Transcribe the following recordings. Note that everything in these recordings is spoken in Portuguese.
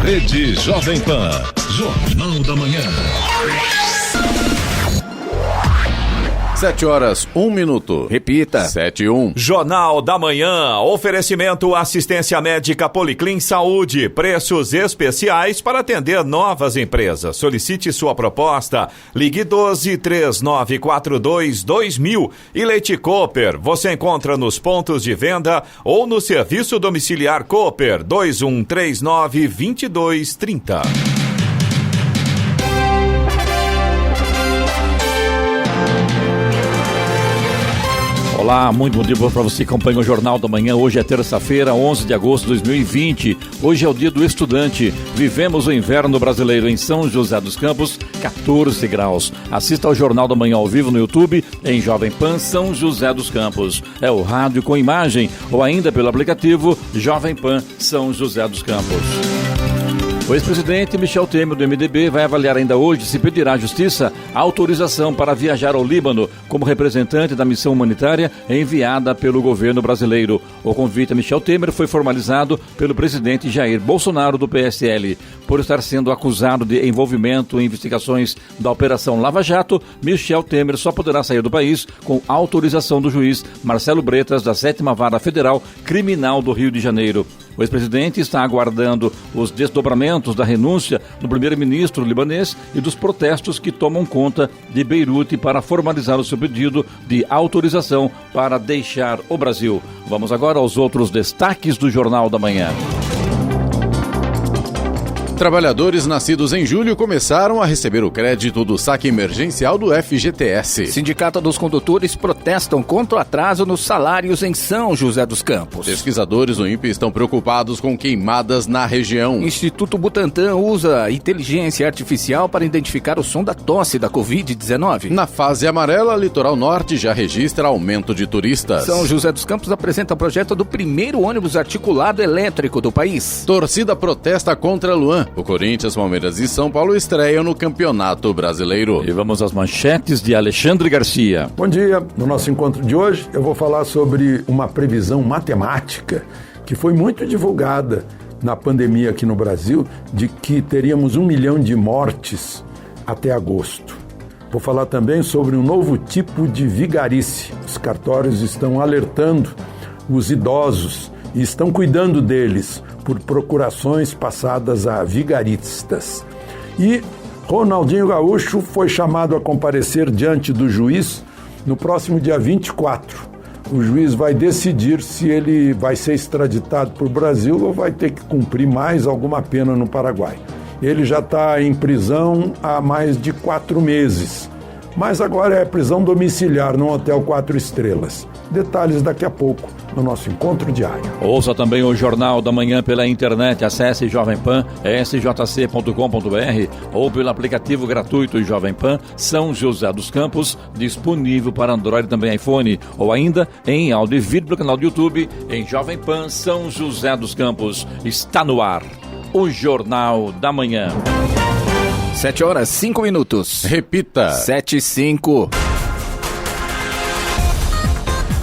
Rede Jovem Pan, Jornal da Manhã. 7h01. Repita. 7h01. Jornal da Manhã. Oferecimento assistência médica Policlin Saúde. Preços especiais para atender novas empresas. Solicite sua proposta. Ligue 12-3942-2000. E Leite Cooper. Você encontra nos pontos de venda ou no serviço domiciliar Cooper 2139-2230. Olá, muito bom dia para você que acompanha o Jornal da Manhã. Hoje é terça-feira, 11 de agosto de 2020. Hoje é o dia do estudante. Vivemos o inverno brasileiro em São José dos Campos, 14 graus. Assista ao Jornal da Manhã ao vivo no YouTube, em Jovem Pan São José dos Campos. É o rádio com imagem ou ainda pelo aplicativo Jovem Pan São José dos Campos. O ex-presidente Michel Temer, do MDB, vai avaliar ainda hoje se pedirá à Justiça autorização para viajar ao Líbano como representante da missão humanitária enviada pelo governo brasileiro. O convite a Michel Temer foi formalizado pelo presidente Jair Bolsonaro, do PSL. Por estar sendo acusado de envolvimento em investigações da Operação Lava Jato, Michel Temer só poderá sair do país com autorização do juiz Marcelo Bretas, da 7ª Vara Federal Criminal do Rio de Janeiro. O ex-presidente está aguardando os desdobramentos da renúncia do primeiro-ministro libanês e dos protestos que tomam conta de Beirute para formalizar o seu pedido de autorização para deixar o Brasil. Vamos agora aos outros destaques do Jornal da Manhã. Trabalhadores nascidos em julho começaram a receber o crédito do saque emergencial do FGTS. Sindicato dos Condutores protestam contra o atraso nos salários em São José dos Campos. Pesquisadores do INPE estão preocupados com queimadas na região. Instituto Butantan usa inteligência artificial para identificar o som da tosse da Covid-19. Na fase amarela, Litoral Norte já registra aumento de turistas. São José dos Campos apresenta o projeto do primeiro ônibus articulado elétrico do país. Torcida protesta contra Luan. O Corinthians, Palmeiras e São Paulo estreiam no Campeonato Brasileiro. E vamos às manchetes de Alexandre Garcia. Bom dia. No nosso encontro de hoje, eu vou falar sobre uma previsão matemática que foi muito divulgada na pandemia aqui no Brasil, de que teríamos 1 milhão de mortes até agosto. Vou falar também sobre um novo tipo de vigarice. Os cartórios estão alertando os idosos e estão cuidando deles por procurações passadas a vigaristas. E Ronaldinho Gaúcho foi chamado a comparecer diante do juiz no próximo dia 24. O juiz vai decidir se ele vai ser extraditado para o Brasil ou vai ter que cumprir mais alguma pena no Paraguai. Ele já está em prisão há mais de 4 meses. Mas agora é prisão domiciliar num hotel 4 estrelas. Detalhes daqui a pouco no nosso encontro diário. Ouça também o Jornal da Manhã pela internet. Acesse Jovem Pan, sjc.com.br ou pelo aplicativo gratuito Jovem Pan São José dos Campos, disponível para Android e também iPhone, ou ainda em áudio e vídeo pelo canal do YouTube em Jovem Pan São José dos Campos. Está no ar o Jornal da Manhã. 7h05. Repita. 7h05.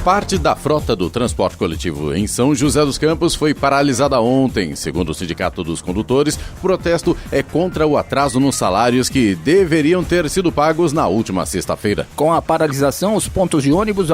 Parte da frota do transporte coletivo em São José dos Campos foi paralisada ontem. Segundo o Sindicato dos Condutores, o protesto é contra o atraso nos salários que deveriam ter sido pagos na última sexta-feira. Com a paralisação, os pontos de ônibus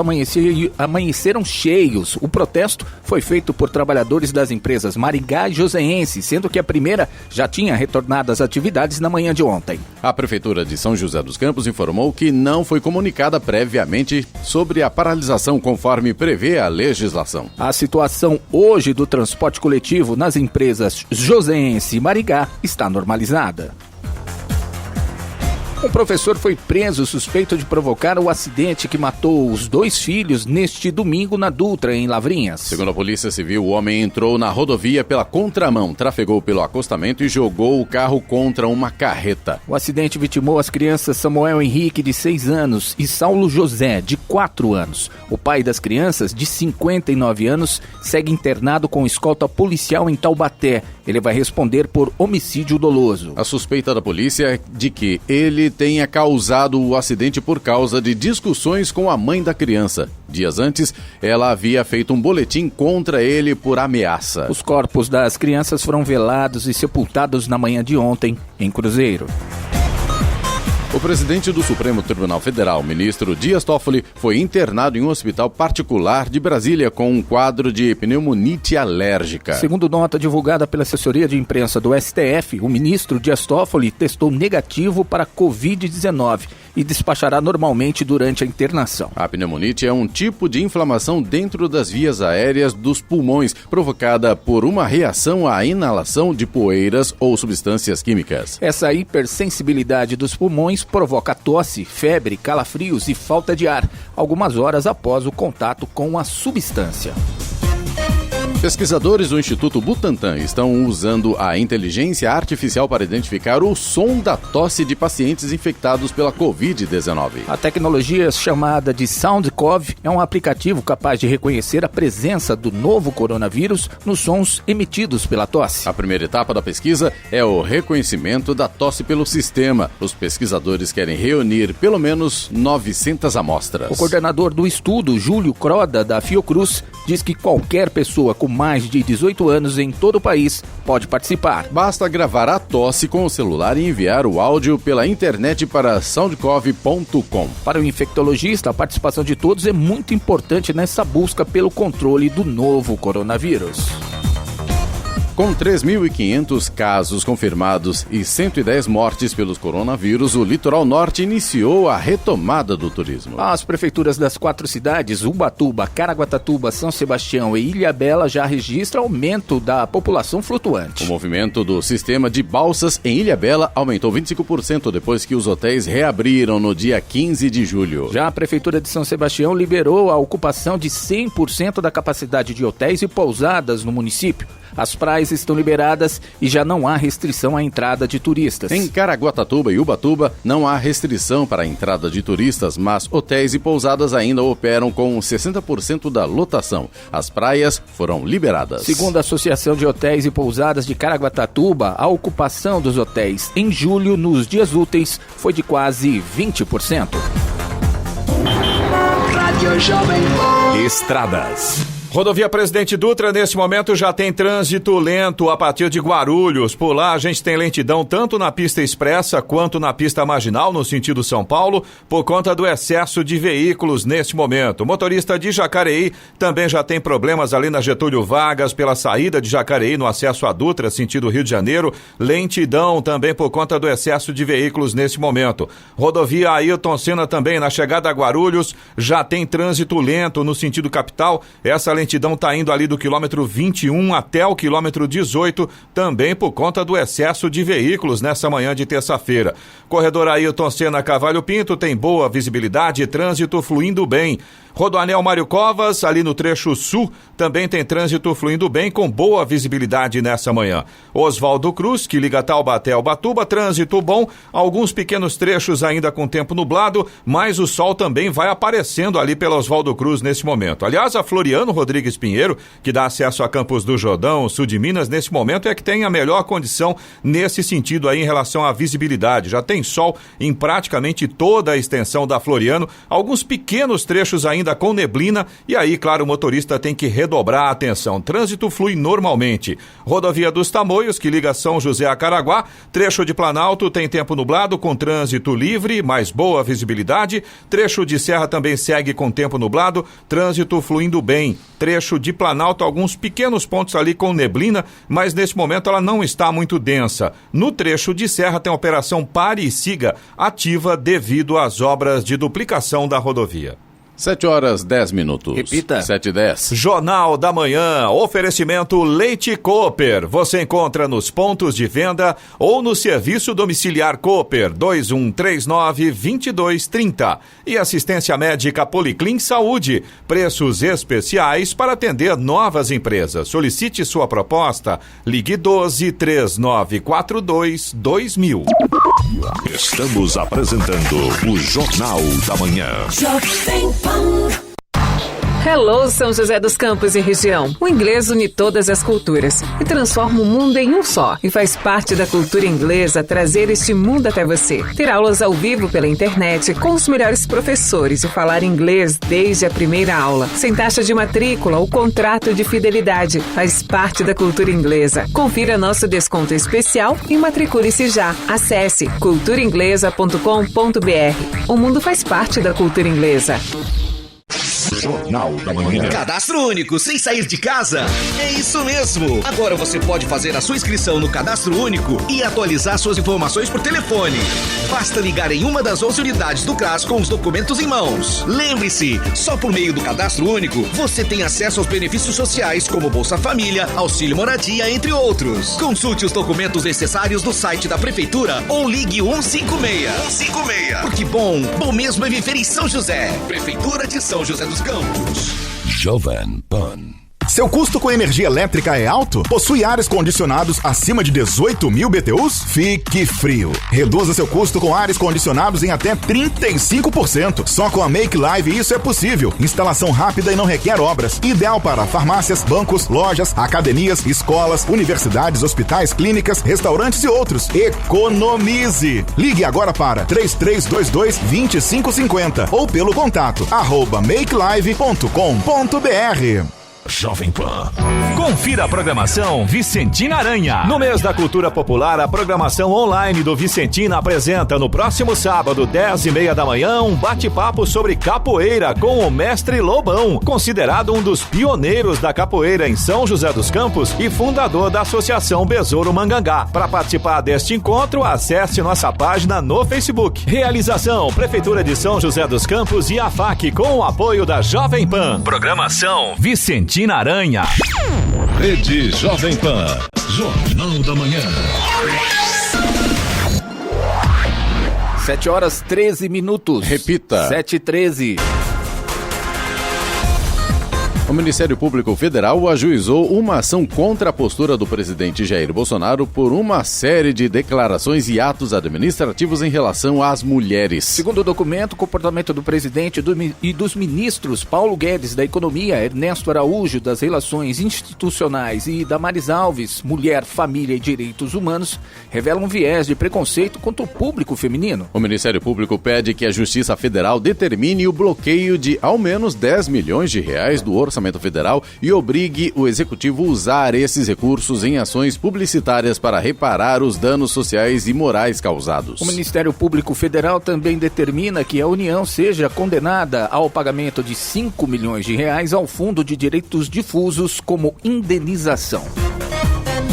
amanheceram cheios. O protesto foi feito por trabalhadores das empresas Marigá e Joseense, sendo que a primeira já tinha retornado às atividades na manhã de ontem. A Prefeitura de São José dos Campos informou que não foi comunicada previamente sobre a paralisação conforme prevê a legislação. A situação hoje do transporte coletivo nas empresas Joseense e Marigá está normalizada. Um professor foi preso suspeito de provocar o acidente que matou os 2 filhos neste domingo na Dutra, em Lavrinhas. Segundo a Polícia Civil, o homem entrou na rodovia pela contramão, trafegou pelo acostamento e jogou o carro contra uma carreta. O acidente vitimou as crianças Samuel Henrique, de 6 anos, e Saulo José, de 4 anos. O pai das crianças, de 59 anos, segue internado com escolta policial em Taubaté. Ele vai responder por homicídio doloso. A suspeita da polícia é de que ele ele tenha causado o acidente por causa de discussões com a mãe da criança. Dias antes, ela havia feito um boletim contra ele por ameaça. Os corpos das crianças foram velados e sepultados na manhã de ontem, em Cruzeiro. O presidente do Supremo Tribunal Federal, ministro Dias Toffoli, foi internado em um hospital particular de Brasília com um quadro de pneumonite alérgica. Segundo nota divulgada pela assessoria de imprensa do STF, o ministro Dias Toffoli testou negativo para a Covid-19 e despachará normalmente durante a internação. A pneumonite é um tipo de inflamação dentro das vias aéreas dos pulmões, provocada por uma reação à inalação de poeiras ou substâncias químicas. Essa hipersensibilidade dos pulmões provoca tosse, febre, calafrios e falta de ar, algumas horas após o contato com a substância. Pesquisadores do Instituto Butantan estão usando a inteligência artificial para identificar o som da tosse de pacientes infectados pela Covid-19. A tecnologia chamada de SoundCov é um aplicativo capaz de reconhecer a presença do novo coronavírus nos sons emitidos pela tosse. A primeira etapa da pesquisa é o reconhecimento da tosse pelo sistema. Os pesquisadores querem reunir pelo menos 900 amostras. O coordenador do estudo, Júlio Croda, da Fiocruz, diz que qualquer pessoa com mais de 18 anos em todo o país pode participar. Basta gravar a tosse com o celular e enviar o áudio pela internet para soundcov.com. Para o infectologista, a participação de todos é muito importante nessa busca pelo controle do novo coronavírus. Com 3.500 casos confirmados e 110 mortes pelos coronavírus, o Litoral Norte iniciou a retomada do turismo. As prefeituras das 4 cidades, Ubatuba, Caraguatatuba, São Sebastião e Ilhabela, já registram aumento da população flutuante. O movimento do sistema de balsas em Ilhabela aumentou 25% depois que os hotéis reabriram no dia 15 de julho. Já a Prefeitura de São Sebastião liberou a ocupação de 100% da capacidade de hotéis e pousadas no município. As praias estão liberadas e já não há restrição à entrada de turistas. Em Caraguatatuba e Ubatuba, não há restrição para a entrada de turistas, mas hotéis e pousadas ainda operam com 60% da lotação. As praias foram liberadas. Segundo a Associação de Hotéis e Pousadas de Caraguatatuba, a ocupação dos hotéis em julho, nos dias úteis, foi de quase 20%. Estradas. Rodovia Presidente Dutra, nesse momento, já tem trânsito lento a partir de Guarulhos. Por lá, a gente tem lentidão tanto na pista expressa quanto na pista marginal, no sentido São Paulo, por conta do excesso de veículos nesse momento. O motorista de Jacareí também já tem problemas ali na Getúlio Vargas, pela saída de Jacareí, no acesso a Dutra, sentido Rio de Janeiro. Lentidão também por conta do excesso de veículos nesse momento. Rodovia Ayrton Senna também, na chegada a Guarulhos, já tem trânsito lento no sentido capital. Essa lentidão está indo ali do quilômetro 21 até o quilômetro 18, também por conta do excesso de veículos nessa manhã de terça-feira. Corredor Ayrton Senna Cavalho Pinto tem boa visibilidade e trânsito fluindo bem. Rodoanel Mário Covas, ali no trecho sul, também tem trânsito fluindo bem, com boa visibilidade nessa manhã. Oswaldo Cruz, que liga Taubaté ao Ubatuba, trânsito bom, alguns pequenos trechos ainda com tempo nublado, mas o sol também vai aparecendo ali pela Oswaldo Cruz nesse momento. Aliás, a Floriano Rodrigues Pinheiro, que dá acesso a Campos do Jordão, sul de Minas, nesse momento é que tem a melhor condição nesse sentido aí em relação à visibilidade. Já tem sol em praticamente toda a extensão da Floriano, alguns pequenos trechos ainda com neblina, e aí, claro, o motorista tem que redobrar a atenção. Trânsito flui normalmente. Rodovia dos Tamoios, que liga São José a Caraguá, trecho de Planalto tem tempo nublado com trânsito livre, mais boa visibilidade. Trecho de Serra também segue com tempo nublado, trânsito fluindo bem. Trecho de Planalto, alguns pequenos pontos ali com neblina, mas nesse momento ela não está muito densa. No trecho de Serra tem a operação Pare e Siga ativa devido às obras de duplicação da rodovia. 7h10. Repita. 7h10. Jornal da Manhã, oferecimento Leite Cooper. Você encontra nos pontos de venda ou no serviço domiciliar Cooper 2139-2230. E assistência médica Policlin Saúde. Preços especiais para atender novas empresas. Solicite sua proposta. Ligue 12-3942-2000. Estamos apresentando o Jornal da Manhã. Hello, São José dos Campos e região. O inglês une todas as culturas e transforma o mundo em um só. E faz parte da cultura inglesa trazer este mundo até você. Ter aulas ao vivo pela internet com os melhores professores e falar inglês desde a primeira aula. Sem taxa de matrícula ou contrato de fidelidade. Faz parte da cultura inglesa. Confira nosso desconto especial e matricule-se já. Acesse culturainglesa.com.br. O mundo faz parte da cultura inglesa. Jornal da Manhã. Cadastro único, sem sair de casa? É isso mesmo! Agora você pode fazer a sua inscrição no Cadastro Único e atualizar suas informações por telefone. Basta ligar em uma das 11 unidades do CRAS com os documentos em mãos. Lembre-se, só por meio do Cadastro Único você tem acesso aos benefícios sociais como Bolsa Família, Auxílio Moradia, entre outros. Consulte os documentos necessários no site da Prefeitura ou ligue 156. 156. Porque bom mesmo é viver em São José. Prefeitura de São José dos Campos. Jovem Pan. Seu custo com energia elétrica é alto? Possui ares condicionados acima de 18.000 BTUs? Fique frio. Reduza seu custo com ares condicionados em até 35%. Só com a Make Live isso é possível. Instalação rápida e não requer obras. Ideal para farmácias, bancos, lojas, academias, escolas, universidades, hospitais, clínicas, restaurantes e outros. Economize! Ligue agora para 3322-2550 ou pelo contato @makelive.com.br. Jovem Pan. Confira a programação Vicentina Aranha. No mês da cultura popular, a programação online do Vicentina apresenta no próximo sábado, 10h30 da manhã, um bate-papo sobre capoeira com o mestre Lobão, considerado um dos pioneiros da capoeira em São José dos Campos e fundador da Associação Besouro Mangangá. Para participar deste encontro, acesse nossa página no Facebook. Realização Prefeitura de São José dos Campos e a FAC com o apoio da Jovem Pan. Programação Vicentina Aranha. Rede Jovem Pan. Jornal da Manhã. 7h13. Repita. 7h13. O Ministério Público Federal ajuizou uma ação contra a postura do presidente Jair Bolsonaro por uma série de declarações e atos administrativos em relação às mulheres. Segundo o documento, o comportamento do presidente e dos ministros Paulo Guedes da Economia, Ernesto Araújo das Relações Institucionais e Damares Alves, Mulher, Família e Direitos Humanos, revela um viés de preconceito contra o público feminino. O Ministério Público pede que a Justiça Federal determine o bloqueio de ao menos 10 milhões de reais do orçamento federal e obrigue o executivo a usar esses recursos em ações publicitárias para reparar os danos sociais e morais causados. O Ministério Público Federal também determina que a União seja condenada ao pagamento de 5 milhões de reais ao Fundo de Direitos Difusos como indenização.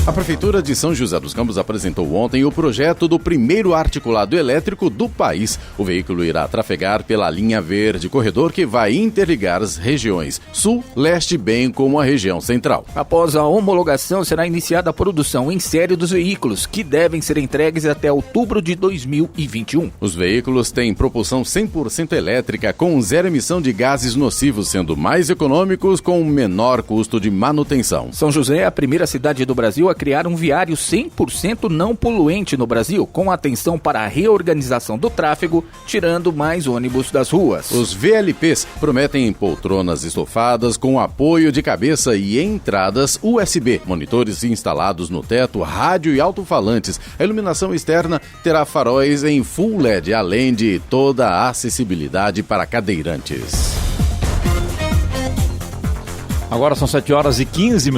A Prefeitura de São José dos Campos apresentou ontem o projeto do primeiro articulado elétrico do país. O veículo irá trafegar pela linha verde, corredor que vai interligar as regiões sul, leste, bem como a região central. Após a homologação, será iniciada a produção em série dos veículos, que devem ser entregues até outubro de 2021. Os veículos têm propulsão 100% elétrica, com zero emissão de gases nocivos, sendo mais econômicos com menor custo de manutenção. São José é a primeira cidade do Brasil a criar um viário 100% não poluente no Brasil, com atenção para a reorganização do tráfego, tirando mais ônibus das ruas. Os VLPs prometem poltronas estofadas com apoio de cabeça e entradas USB, monitores instalados no teto, rádio e alto-falantes. A iluminação externa terá faróis em Full LED, além de toda a acessibilidade para cadeirantes. Agora são 7h15,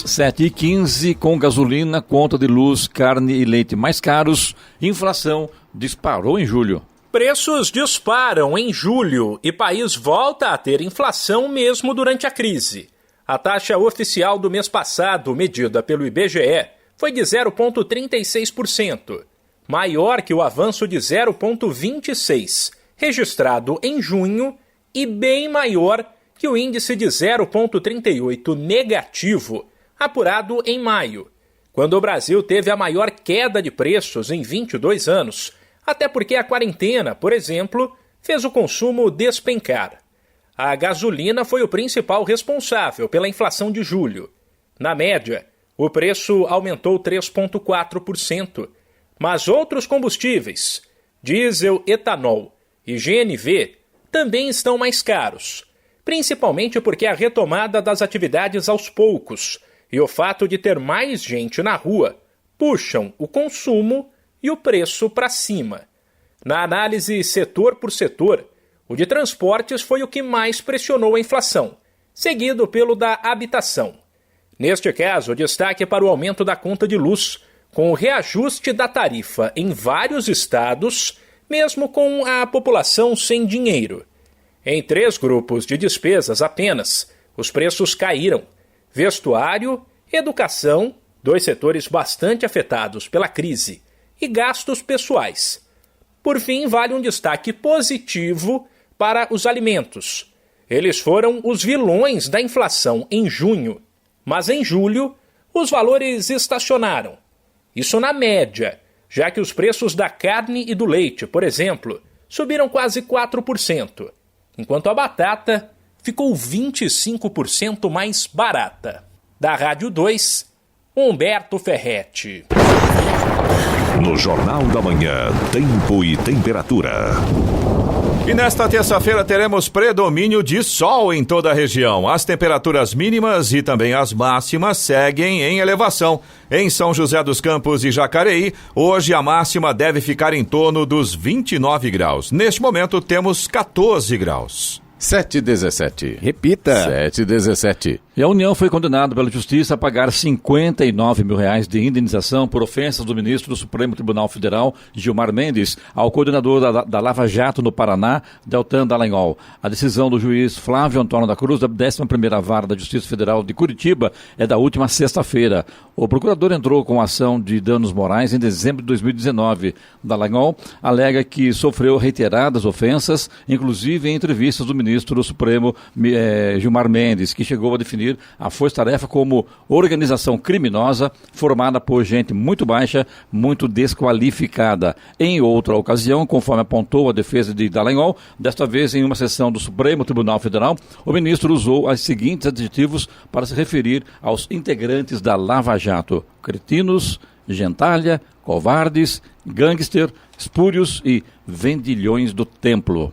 7h15, com gasolina, conta de luz, carne e leite mais caros. Inflação disparou em julho. Preços disparam em julho e país volta a ter inflação mesmo durante a crise. A taxa oficial do mês passado, medida pelo IBGE, foi de 0,36%, maior que o avanço de 0,26%, registrado em junho, e bem maior que o índice de 0,38 negativo, apurado em maio, quando o Brasil teve a maior queda de preços em 22 anos, até porque a quarentena, por exemplo, fez o consumo despencar. A gasolina foi o principal responsável pela inflação de julho. Na média, o preço aumentou 3,4%, mas outros combustíveis, diesel, etanol e GNV, também estão mais caros. principalmente porque a retomada das atividades aos poucos e o fato de ter mais gente na rua puxam o consumo e o preço para cima. Na análise setor por setor, o de transportes foi o que mais pressionou a inflação, seguido pelo da habitação. Neste caso, destaque para o aumento da conta de luz, com o reajuste da tarifa em vários estados, mesmo com a população sem dinheiro. Em 3 grupos de despesas apenas, os preços caíram: vestuário, educação, 2 setores bastante afetados pela crise, e gastos pessoais. Por fim, vale um destaque positivo para os alimentos. Eles foram os vilões da inflação em junho, mas em julho os valores estacionaram. Isso na média, já que os preços da carne e do leite, por exemplo, subiram quase 4%, enquanto a batata ficou 25% mais barata. Da Rádio 2, Humberto Ferretti. No Jornal da Manhã, tempo e temperatura. E nesta terça-feira teremos predomínio de sol em toda a região. As temperaturas mínimas e também as máximas seguem em elevação. Em São José dos Campos e Jacareí, hoje a máxima deve ficar em torno dos 29 graus. Neste momento temos 14 graus. 7h17. Repita. 7h17. E a União foi condenada pela Justiça a pagar R$59 mil de indenização por ofensas do ministro do Supremo Tribunal Federal, Gilmar Mendes, ao coordenador da Lava Jato no Paraná, Deltan Dallagnol. A decisão do juiz Flávio Antônio da Cruz, da 11ª Vara da Justiça Federal de Curitiba, é da última sexta-feira. O procurador entrou com ação de danos morais em dezembro de 2019. Dallagnol alega que sofreu reiteradas ofensas, inclusive em entrevistas do ministro do Supremo, Gilmar Mendes, que chegou a definir a força-tarefa como organização criminosa formada por gente muito baixa, muito desqualificada. Em outra ocasião, conforme apontou a defesa de Dallagnol, desta vez em uma sessão do Supremo Tribunal Federal, o ministro usou os seguintes adjetivos para se referir aos integrantes da Lava Jato: cretinos, gentalha, covardes, gangster, espúrios e vendilhões do templo.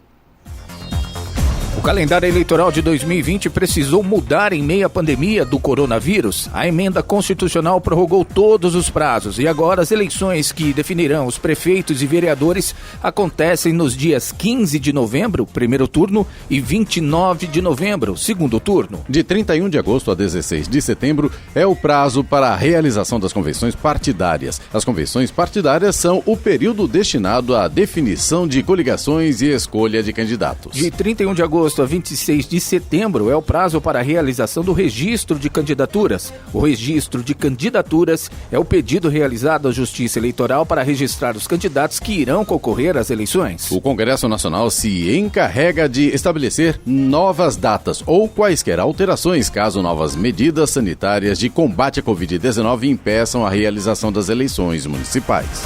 O calendário eleitoral de 2020 precisou mudar em meio à pandemia do coronavírus. A emenda constitucional prorrogou todos os prazos e agora as eleições que definirão os prefeitos e vereadores acontecem nos dias 15 de novembro, primeiro turno, e 29 de novembro, segundo turno. De 31 de agosto a 16 de setembro é o prazo para a realização das convenções partidárias. As convenções partidárias são o período destinado à definição de coligações e escolha de candidatos. De 31 de agosto a 26 de setembro é o prazo para a realização do registro de candidaturas. O registro de candidaturas é o pedido realizado à Justiça Eleitoral para registrar os candidatos que irão concorrer às eleições. O Congresso Nacional se encarrega de estabelecer novas datas ou quaisquer alterações caso novas medidas sanitárias de combate à Covid-19 impeçam a realização das eleições municipais.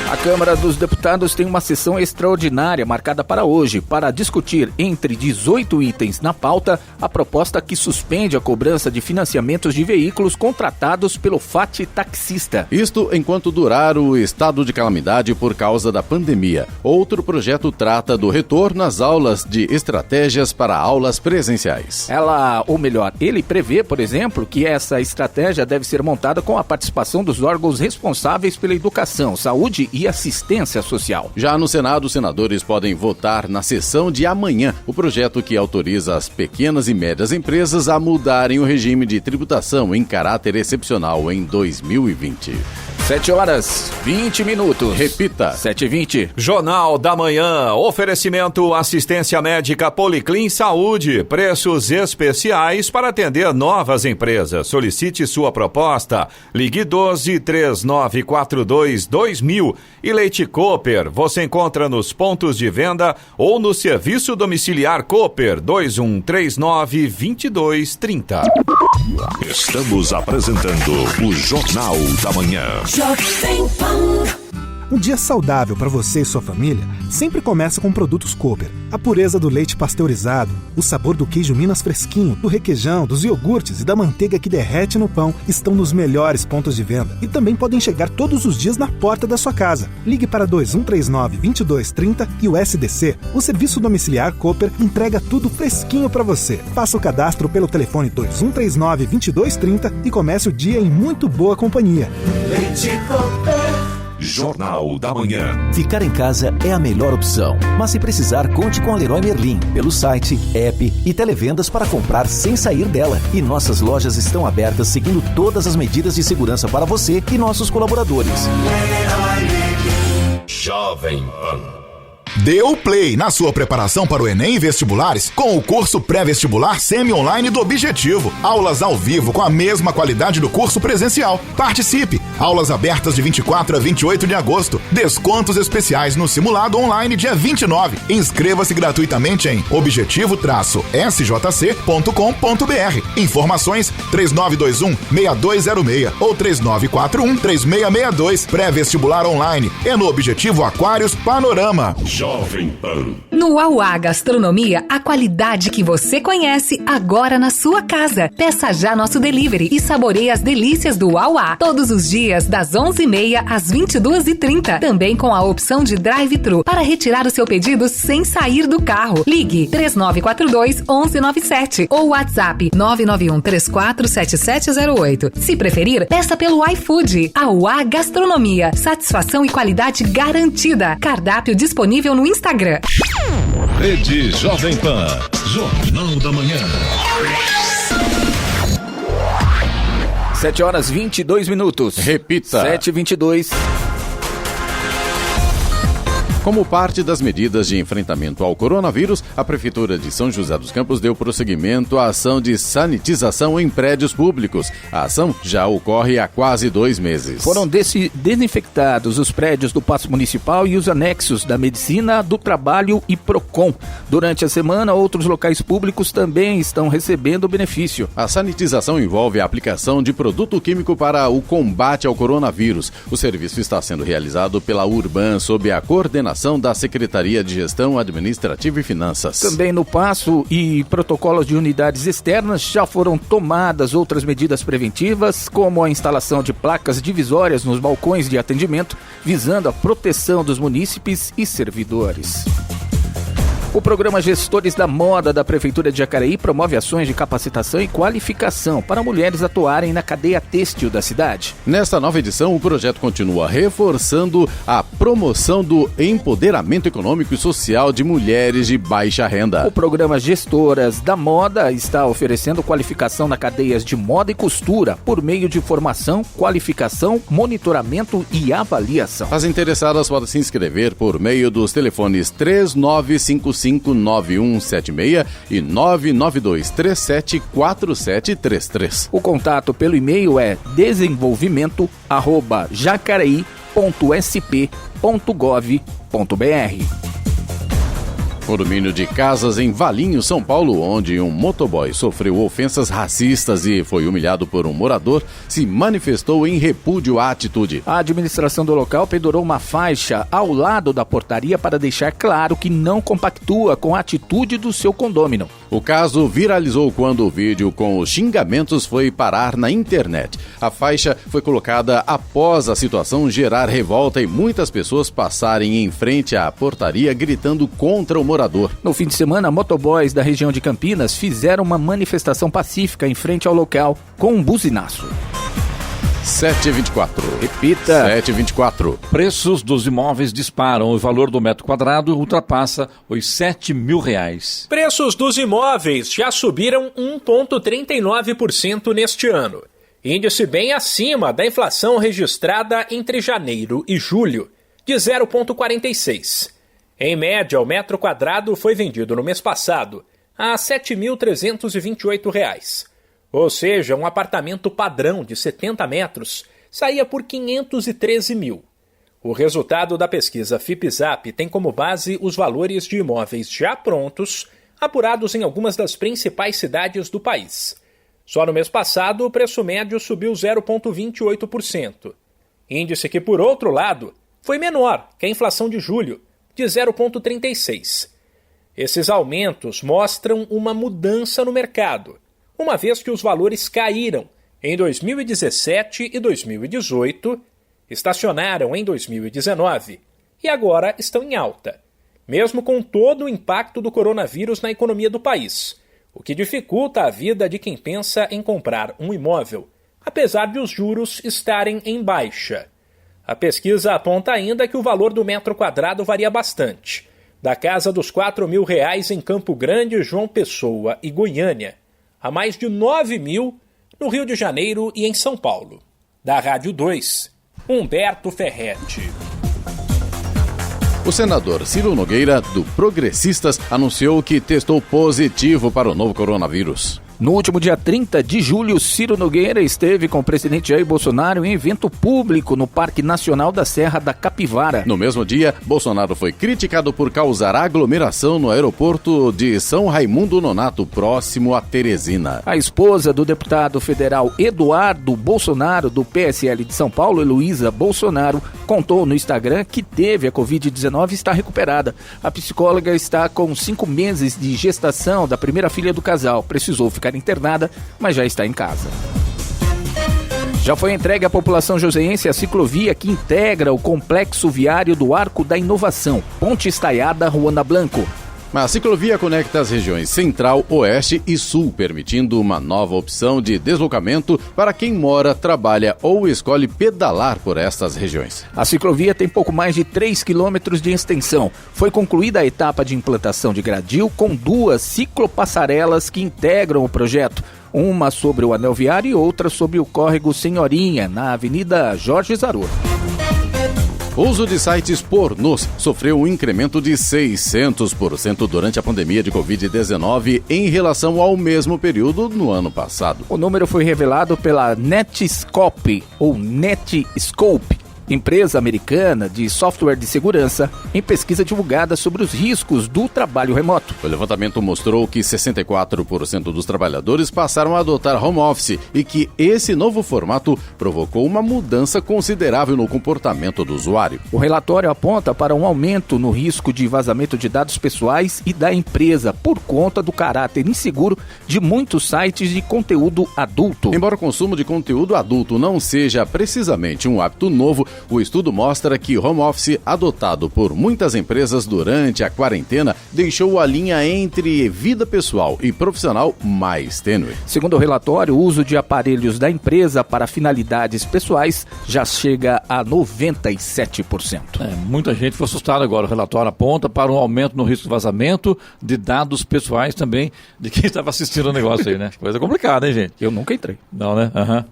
A Câmara dos Deputados tem uma sessão extraordinária marcada para hoje para discutir, entre 18 itens na pauta, a proposta que suspende a cobrança de financiamentos de veículos contratados pelo FAT Taxista. Isto enquanto durar o estado de calamidade por causa da pandemia. Outro projeto trata do retorno às aulas de estratégias para aulas presenciais. Ele prevê, por exemplo, que essa estratégia deve ser montada com a participação dos órgãos responsáveis pela educação, saúde e assistência social. Já no Senado, os senadores podem votar na sessão de amanhã o projeto que autoriza as pequenas e médias empresas a mudarem o regime de tributação em caráter excepcional em 2020. 7h20. Repita. 7h20. Jornal da Manhã. Oferecimento assistência médica Policlin Saúde. Preços especiais para atender novas empresas. Solicite sua proposta. Ligue 12-3942-2000. E Leite Cooper. Você encontra nos pontos de venda ou no serviço domiciliar Cooper 2139-2230. Estamos apresentando o Jornal da Manhã. Um dia saudável para você e sua família sempre começa com produtos Cooper. A pureza do leite pasteurizado, o sabor do queijo Minas fresquinho, do requeijão, dos iogurtes e da manteiga que derrete no pão estão nos melhores pontos de venda e também podem chegar todos os dias na porta da sua casa. Ligue para 2139-2230 e o SDC, o serviço domiciliar Cooper, entrega tudo fresquinho para você. Faça o cadastro pelo telefone 2139-2230 e comece o dia em muito boa companhia. Leite Cooper. Jornal da Manhã. Ficar em casa é a melhor opção, mas se precisar, conte com a Leroy Merlin, pelo site, app e televendas para comprar sem sair dela. E nossas lojas estão abertas seguindo todas as medidas de segurança para você e nossos colaboradores. Jovem Pan. Dê o play na sua preparação para o Enem e vestibulares com o curso pré-vestibular semi-online do Objetivo. Aulas ao vivo com a mesma qualidade do curso presencial. Participe! Aulas abertas de 24 a 28 de agosto. Descontos especiais no simulado online dia 29. Inscreva-se gratuitamente em objetivo-sjc.com.br. Informações 3921-6206 ou 3941-3662. Pré-vestibular online é no Objetivo Aquários Panorama. Jovem Pan. No Uauá Gastronomia, a qualidade que você conhece agora na sua casa. Peça já nosso delivery e saboreie as delícias do Uauá. Todos os dias, das 11h30 às 22h30. Também com a opção de drive-thru para retirar o seu pedido sem sair do carro. Ligue 3942-1197 ou WhatsApp 991347708. Se preferir, peça pelo iFood. Uauá Gastronomia. Satisfação e qualidade garantida. Cardápio disponível no Instagram. Rede Jovem Pan. Jornal da Manhã. 7h22. Repita. 7h22. Como parte das medidas de enfrentamento ao coronavírus, a Prefeitura de São José dos Campos deu prosseguimento à ação de sanitização em prédios públicos. A ação já ocorre há quase 2 meses. Foram desinfectados os prédios do Paço Municipal e os anexos da Medicina, do Trabalho e Procon. Durante a semana, outros locais públicos também estão recebendo o benefício. A sanitização envolve a aplicação de produto químico para o combate ao coronavírus. O serviço está sendo realizado pela Urban sob a coordenação da Secretaria de Gestão Administrativa e Finanças. Também no Paço e protocolos de unidades externas já foram tomadas outras medidas preventivas, como a instalação de placas divisórias nos balcões de atendimento, visando a proteção dos munícipes e servidores. O programa Gestores da Moda da Prefeitura de Jacareí promove ações de capacitação e qualificação para mulheres atuarem na cadeia têxtil da cidade. Nesta nova edição, o projeto continua reforçando a promoção do empoderamento econômico e social de mulheres de baixa renda. O programa Gestoras da Moda está oferecendo qualificação na cadeias de moda e costura por meio de formação, qualificação, monitoramento e avaliação. As interessadas podem se inscrever por meio dos telefones 39559176 e 992374733. O contato pelo e-mail é desenvolvimento@jacareí.sp.gov.br. Condomínio de casas em Valinho, São Paulo, onde um motoboy sofreu ofensas racistas e foi humilhado por um morador, se manifestou em repúdio à atitude. A administração do local pendurou uma faixa ao lado da portaria para deixar claro que não compactua com a atitude do seu condômino. O caso viralizou quando o vídeo com os xingamentos foi parar na internet. A faixa foi colocada após a situação gerar revolta e muitas pessoas passarem em frente à portaria gritando contra o morador. No fim de semana, motoboys da região de Campinas fizeram uma manifestação pacífica em frente ao local com um buzinaço. 7h24. Repita. 7h24. Preços dos imóveis disparam. O valor do metro quadrado ultrapassa os R$7.000. Preços dos imóveis já subiram 1,39% neste ano. Índice bem acima da inflação registrada entre janeiro e julho, de 0,46%. Em média, o metro quadrado foi vendido no mês passado a R$ 7.328. Ou seja, um apartamento padrão de 70 metros saía por R$ 513 mil. O resultado da pesquisa FIPZAP tem como base os valores de imóveis já prontos, apurados em algumas das principais cidades do país. Só no mês passado, o preço médio subiu 0,28%. Índice que, por outro lado, foi menor que a inflação de julho, de 0,36%. Esses aumentos mostram uma mudança no mercado, uma vez que os valores caíram em 2017 e 2018, estacionaram em 2019 e agora estão em alta, mesmo com todo o impacto do coronavírus na economia do país, o que dificulta a vida de quem pensa em comprar um imóvel, apesar de os juros estarem em baixa. A pesquisa aponta ainda que o valor do metro quadrado varia bastante, da casa dos R$4.000 em Campo Grande, João Pessoa e Goiânia, a mais de 9.000 no Rio de Janeiro e em São Paulo. Da Rádio 2, Humberto Ferretti. O senador Ciro Nogueira, do Progressistas, anunciou que testou positivo para o novo coronavírus. No último dia 30 de julho, Ciro Nogueira esteve com o presidente Jair Bolsonaro em evento público no Parque Nacional da Serra da Capivara. No mesmo dia, Bolsonaro foi criticado por causar aglomeração no aeroporto de São Raimundo Nonato, próximo a Teresina. A esposa do deputado federal Eduardo Bolsonaro, do PSL de São Paulo, Heloísa Bolsonaro, contou no Instagram que teve a Covid-19 e está recuperada. A psicóloga está com 5 meses de gestação da primeira filha do casal. Precisou ficar internada, mas já está em casa. Já foi entregue à população joseense a ciclovia que integra o complexo viário do Arco da Inovação, Ponte Estaiada, Ruanda Blanco. A ciclovia conecta as regiões Central, Oeste e Sul, permitindo uma nova opção de deslocamento para quem mora, trabalha ou escolhe pedalar por estas regiões. A ciclovia tem pouco mais de 3 quilômetros de extensão. Foi concluída a etapa de implantação de gradil com 2 ciclopassarelas que integram o projeto. Uma sobre o anel viário e outra sobre o córrego Senhorinha, na Avenida Jorge Zarur. O uso de sites pornôs sofreu um incremento de 600% durante a pandemia de Covid-19 em relação ao mesmo período no ano passado. O número foi revelado pela Netscope, empresa americana de software de segurança, em pesquisa divulgada sobre os riscos do trabalho remoto. O levantamento mostrou que 64% dos trabalhadores passaram a adotar home office e que esse novo formato provocou uma mudança considerável no comportamento do usuário. O relatório aponta para um aumento no risco de vazamento de dados pessoais e da empresa por conta do caráter inseguro de muitos sites de conteúdo adulto. Embora o consumo de conteúdo adulto não seja precisamente um hábito novo, o estudo mostra que o home office adotado por muitas empresas durante a quarentena deixou a linha entre vida pessoal e profissional mais tênue. Segundo o relatório, o uso de aparelhos da empresa para finalidades pessoais já chega a 97%. Muita gente foi assustada agora. O relatório aponta para um aumento no risco de vazamento de dados pessoais também de quem estava assistindo o negócio aí, né? Coisa complicada, hein, gente? Eu nunca entrei. Não, né? Aham.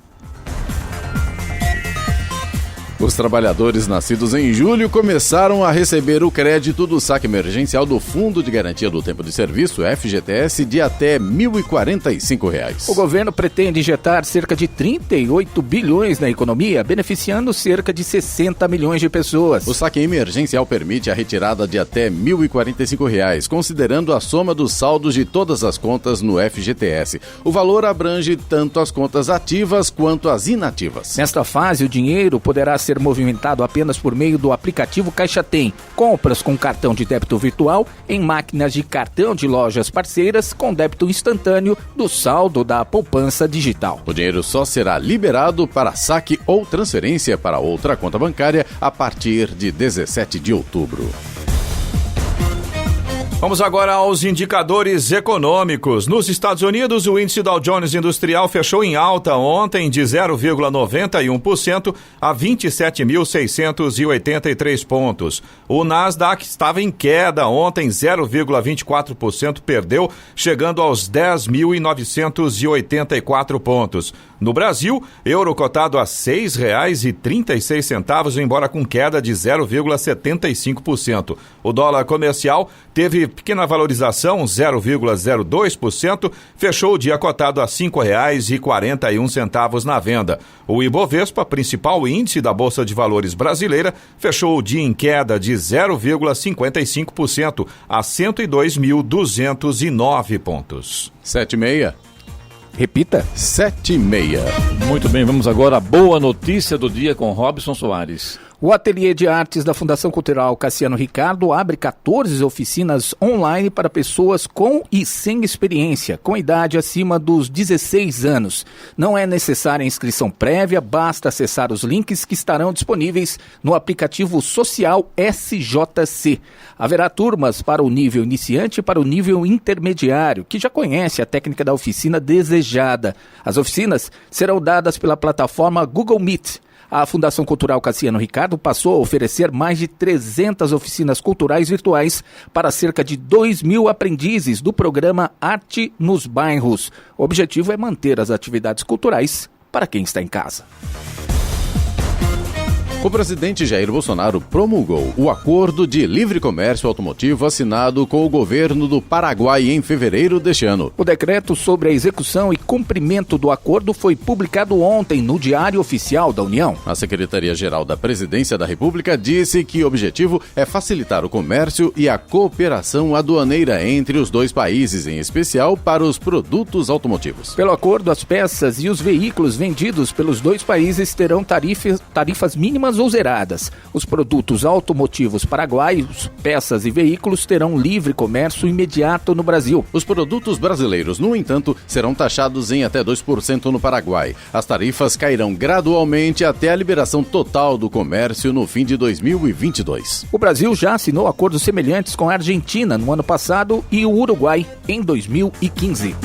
Os trabalhadores nascidos em julho começaram a receber o crédito do saque emergencial do Fundo de Garantia do Tempo de Serviço, FGTS, de até R$ 1.045. O governo pretende injetar cerca de 38 bilhões na economia, beneficiando cerca de 60 milhões de pessoas. O saque emergencial permite a retirada de até R$ 1.045, considerando a soma dos saldos de todas as contas no FGTS. O valor abrange tanto as contas ativas quanto as inativas. Nesta fase, o dinheiro poderá ser movimentado apenas por meio do aplicativo Caixa Tem. Compras com cartão de débito virtual em máquinas de cartão de lojas parceiras com débito instantâneo do saldo da poupança digital. O dinheiro só será liberado para saque ou transferência para outra conta bancária a partir de 17 de outubro. Vamos agora aos indicadores econômicos. Nos Estados Unidos, o índice Dow Jones Industrial fechou em alta ontem de 0,91% a 27.683 pontos. O Nasdaq estava em queda ontem, 0,24% perdeu, chegando aos 10.984 pontos. No Brasil, euro cotado a R$ 6,36, embora com queda de 0,75%. O dólar comercial teve pequena valorização, 0,02%, fechou o dia cotado a R$ 5,41 na venda. O Ibovespa, principal índice da Bolsa de Valores brasileira, fechou o dia em queda de 0,55% a 102.209 pontos. 7,6. Repita. 7,6. Muito bem, vamos agora à boa notícia do dia com Robson Soares. O Ateliê de Artes da Fundação Cultural Cassiano Ricardo abre 14 oficinas online para pessoas com e sem experiência, com idade acima dos 16 anos. Não é necessária inscrição prévia, basta acessar os links que estarão disponíveis no aplicativo social SJC. Haverá turmas para o nível iniciante e para o nível intermediário, que já conhece a técnica da oficina desejada. As oficinas serão dadas pela plataforma Google Meet. A Fundação Cultural Cassiano Ricardo passou a oferecer mais de 300 oficinas culturais virtuais para cerca de 2.000 aprendizes do programa Arte nos Bairros. O objetivo é manter as atividades culturais para quem está em casa. O presidente Jair Bolsonaro promulgou o Acordo de Livre Comércio Automotivo assinado com o governo do Paraguai em fevereiro deste ano. O decreto sobre a execução e cumprimento do acordo foi publicado ontem no Diário Oficial da União. A Secretaria-Geral da Presidência da República disse que o objetivo é facilitar o comércio e a cooperação aduaneira entre os dois países, em especial para os produtos automotivos. Pelo acordo, as peças e os veículos vendidos pelos dois países terão tarifas mínimas ou zeradas. Os produtos automotivos paraguaios, peças e veículos terão livre comércio imediato no Brasil. Os produtos brasileiros, no entanto, serão taxados em até 2% no Paraguai. As tarifas cairão gradualmente até a liberação total do comércio no fim de 2022. O Brasil já assinou acordos semelhantes com a Argentina no ano passado e o Uruguai em 2015.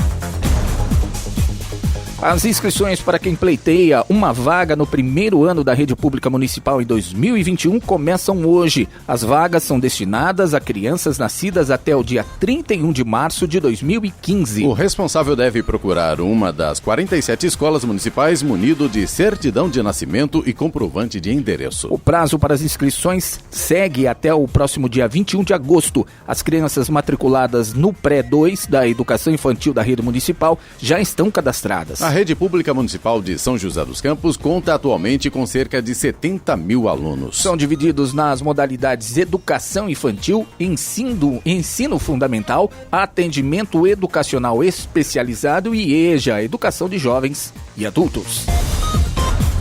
As inscrições para quem pleiteia uma vaga no primeiro ano da rede pública municipal em 2021 começam hoje. As vagas são destinadas a crianças nascidas até o dia 31 de março de 2015. O responsável deve procurar uma das 47 escolas municipais munido de certidão de nascimento e comprovante de endereço. O prazo para as inscrições segue até o próximo dia 21 de agosto. As crianças matriculadas no pré-2 da educação infantil da rede municipal já estão cadastradas. A rede pública municipal de São José dos Campos conta atualmente com cerca de 70 mil alunos. São divididos nas modalidades educação infantil, ensino fundamental, atendimento educacional especializado e EJA, educação de jovens e adultos.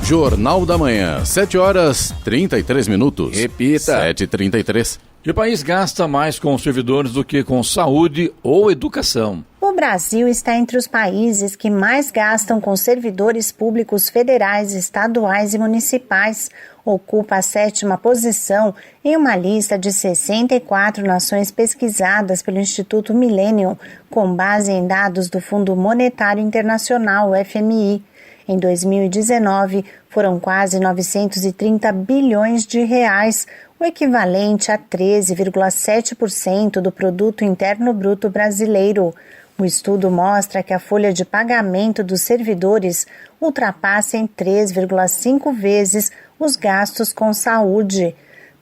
Jornal da Manhã, 7h33. Repita. 7h33. E o país gasta mais com os servidores do que com saúde ou educação. O Brasil está entre os países que mais gastam com servidores públicos federais, estaduais e municipais. Ocupa a 7ª posição em uma lista de 64 nações pesquisadas pelo Instituto Millennium, com base em dados do Fundo Monetário Internacional, FMI. Em 2019, foram quase 930 bilhões de reais, o equivalente a 13,7% do Produto Interno Bruto brasileiro. O estudo mostra que a folha de pagamento dos servidores ultrapassa em 3,5 vezes os gastos com saúde.